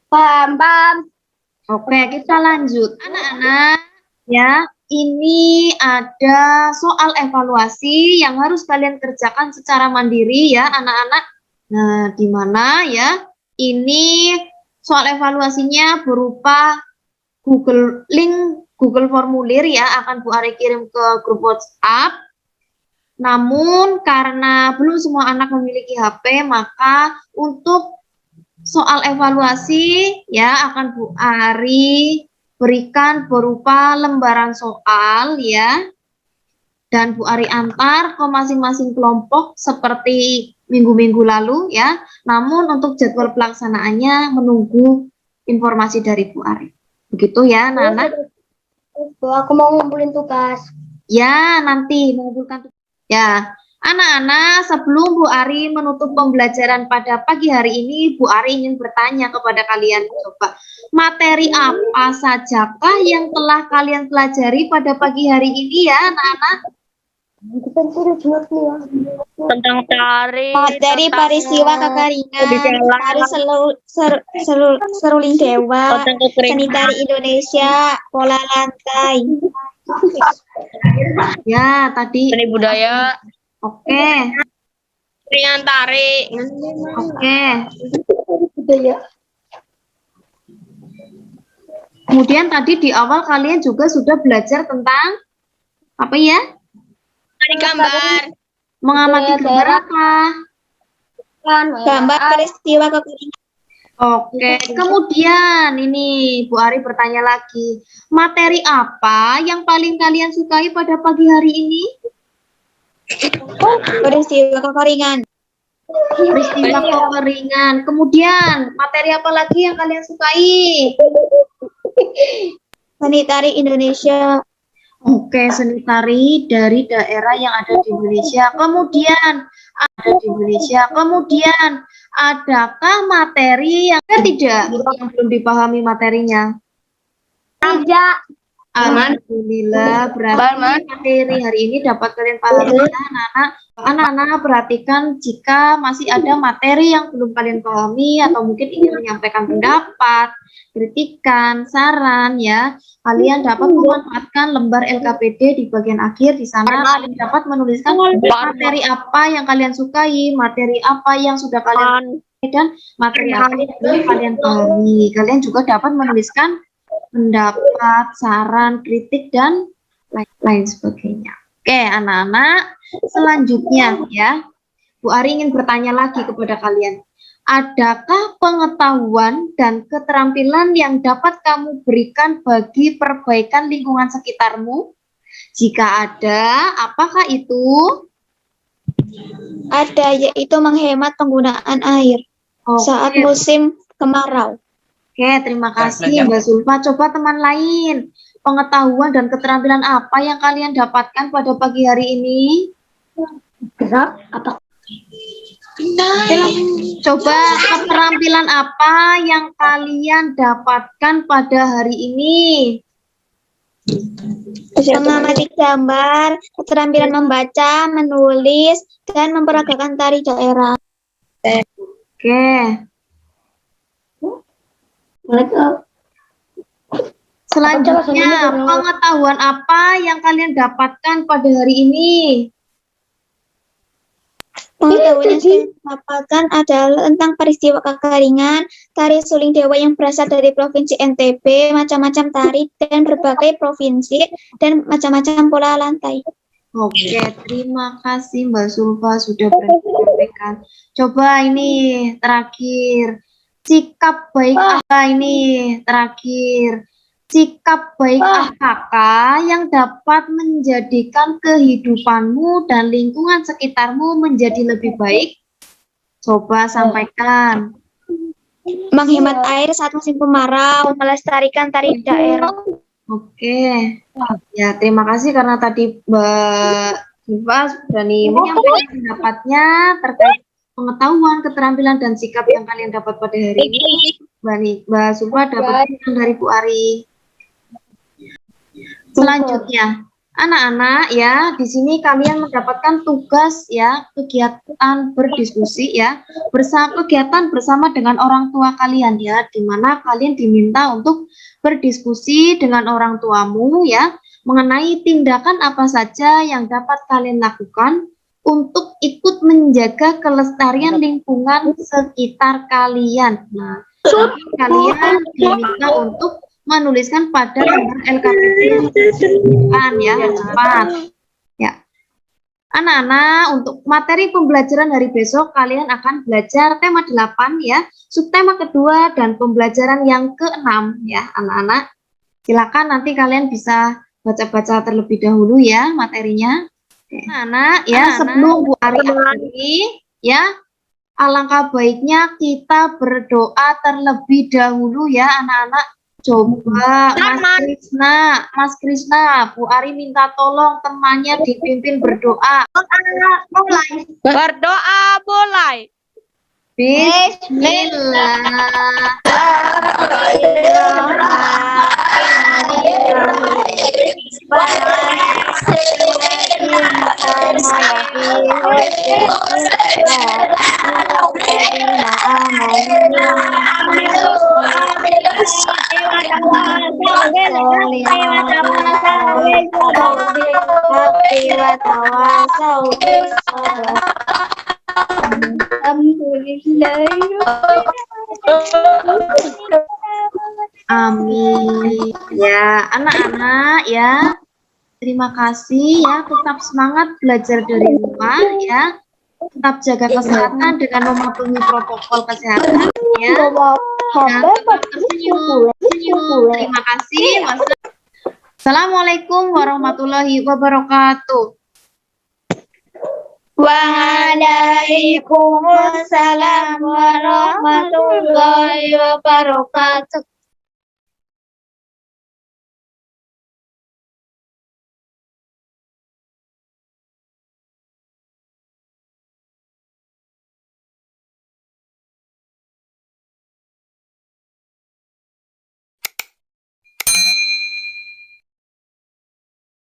Paham. Oke, kita lanjut. Anak-anak ya, ini ada soal evaluasi yang harus kalian kerjakan secara mandiri ya anak-anak. Nah, di mana ya? Ini soal evaluasinya berupa Google formulir ya, akan Bu Ari kirim ke grup WhatsApp. Namun karena belum semua anak memiliki HP, maka untuk soal evaluasi ya akan Bu Ari berikan berupa lembaran soal ya, dan Bu Ari antar ke masing-masing kelompok seperti minggu-minggu lalu ya. Namun untuk jadwal pelaksanaannya menunggu informasi dari Bu Ari. Begitu ya, Nana. Aku mau ngumpulin tugas. Ya, nanti mengumpulkan tugas. Ya, anak-anak, sebelum Bu Ari menutup pembelajaran pada pagi hari ini, Bu Ari ingin bertanya kepada kalian. Coba, materi apa sajakah yang telah kalian pelajari pada pagi hari ini ya, anak-anak? Tentang tari, Materi peristiwa kekeringan, tari seruling dewa, seni tari Indonesia, pola lantai. Ya, tadi. seni budaya, Oke, keringan tari. oke. Kemudian tadi di awal kalian juga sudah belajar tentang apa ya? Tari gambar. Mengamati gambar apa? Gambar peristiwa kekeringan. Oke, kemudian ini Bu Ari bertanya lagi, materi apa yang paling kalian sukai pada pagi hari ini? Peristiwa kekeringan. Peristiwa kekeringan. Kemudian materi apa lagi yang kalian sukai? Seni tari Indonesia. Oke, seni tari dari daerah yang ada di Indonesia. Kemudian ada di Indonesia. Kemudian adakah materi yang tidak yang belum dipahami materinya? Tidak. Alhamdulillah, berarti materi hari ini dapat kalian pahami ya, anak-anak. Anak-anak perhatikan jika masih ada materi yang belum kalian pahami atau mungkin ingin menyampaikan pendapat, kritikan, saran ya, kalian dapat memanfaatkan lembar LKPD di bagian akhir. Di sana kalian dapat menuliskan materi apa yang kalian sukai, materi apa yang sudah kalian sukai, dan materi apa yang belum kalian pahami. Kalian juga dapat menuliskan pendapat, saran, kritik, dan lain sebagainya. Oke, anak-anak, selanjutnya ya, Bu Ari ingin bertanya lagi kepada kalian. Adakah pengetahuan dan keterampilan yang dapat kamu berikan bagi perbaikan lingkungan sekitarmu? Jika ada, apakah itu? Ada, yaitu menghemat penggunaan air saat musim kemarau. Oke, terima kasih Mbak Zulfa. Coba teman lain, pengetahuan dan keterampilan apa yang kalian dapatkan pada pagi hari ini? Coba keterampilan apa yang kalian dapatkan pada hari ini? Mengamati gambar, keterampilan membaca, menulis, dan memperagakan tari daerah. Oke. Selanjutnya, pengetahuan apa yang kalian dapatkan pada hari ini? Pengetahuan yang saya dapatkan adalah tentang peristiwa kekeringan, tari suling dewa yang berasal dari provinsi NTB, macam-macam tari dan berbagai provinsi, dan macam-macam pola lantai. Oke, terima kasih Mbak Zulfa sudah berani menyampaikan. Coba ini terakhir, sikap baik apa ini terakhir? Sikap baik apakah yang dapat menjadikan kehidupanmu dan lingkungan sekitarmu menjadi lebih baik? Coba sampaikan. Menghemat air saat musim kemarau, melestarikan tari daerah. Oke. Ya, terima kasih karena tadi Mbak Zulfa berani menyampaikan pendapatnya terkait pengetahuan, keterampilan, dan sikap yang kalian dapat pada hari ini. Mbak Zulfa dapat dari Bu Ari. Selanjutnya, anak-anak ya, di sini kalian mendapatkan tugas ya, kegiatan berdiskusi ya, kegiatan bersama dengan orang tua kalian ya, di mana kalian diminta untuk berdiskusi dengan orang tuamu ya, mengenai tindakan apa saja yang dapat kalian lakukan untuk ikut menjaga kelestarian lingkungan sekitar kalian. Nah, kalian diminta untuk menuliskan pada lembar LKPD ya, cepat. Ya. Anak-anak, untuk materi pembelajaran hari besok kalian akan belajar tema 8 ya, subtema kedua dan pembelajaran yang ke-6 ya, anak-anak. Silakan nanti kalian bisa baca-baca terlebih dahulu ya materinya. Anak-anak ya, sebelum Bu Ari akhiri ya, alangkah baiknya kita berdoa terlebih dahulu ya anak-anak. Coba Mas Krisna, Bu Ari minta tolong temannya dipimpin berdoa. Berdoa mulai. Bismillah. Amin. Ya, anak-anak ya. Terima kasih ya, tetap semangat belajar dari rumah ya. Tetap jaga kesehatan dengan mematuhi protokol kesehatan ya. Dan tetap tersenyum. Terima kasih. Assalamualaikum warahmatullahi wabarakatuh. Waalaikumsalam warahmatullahi wabarakatuh.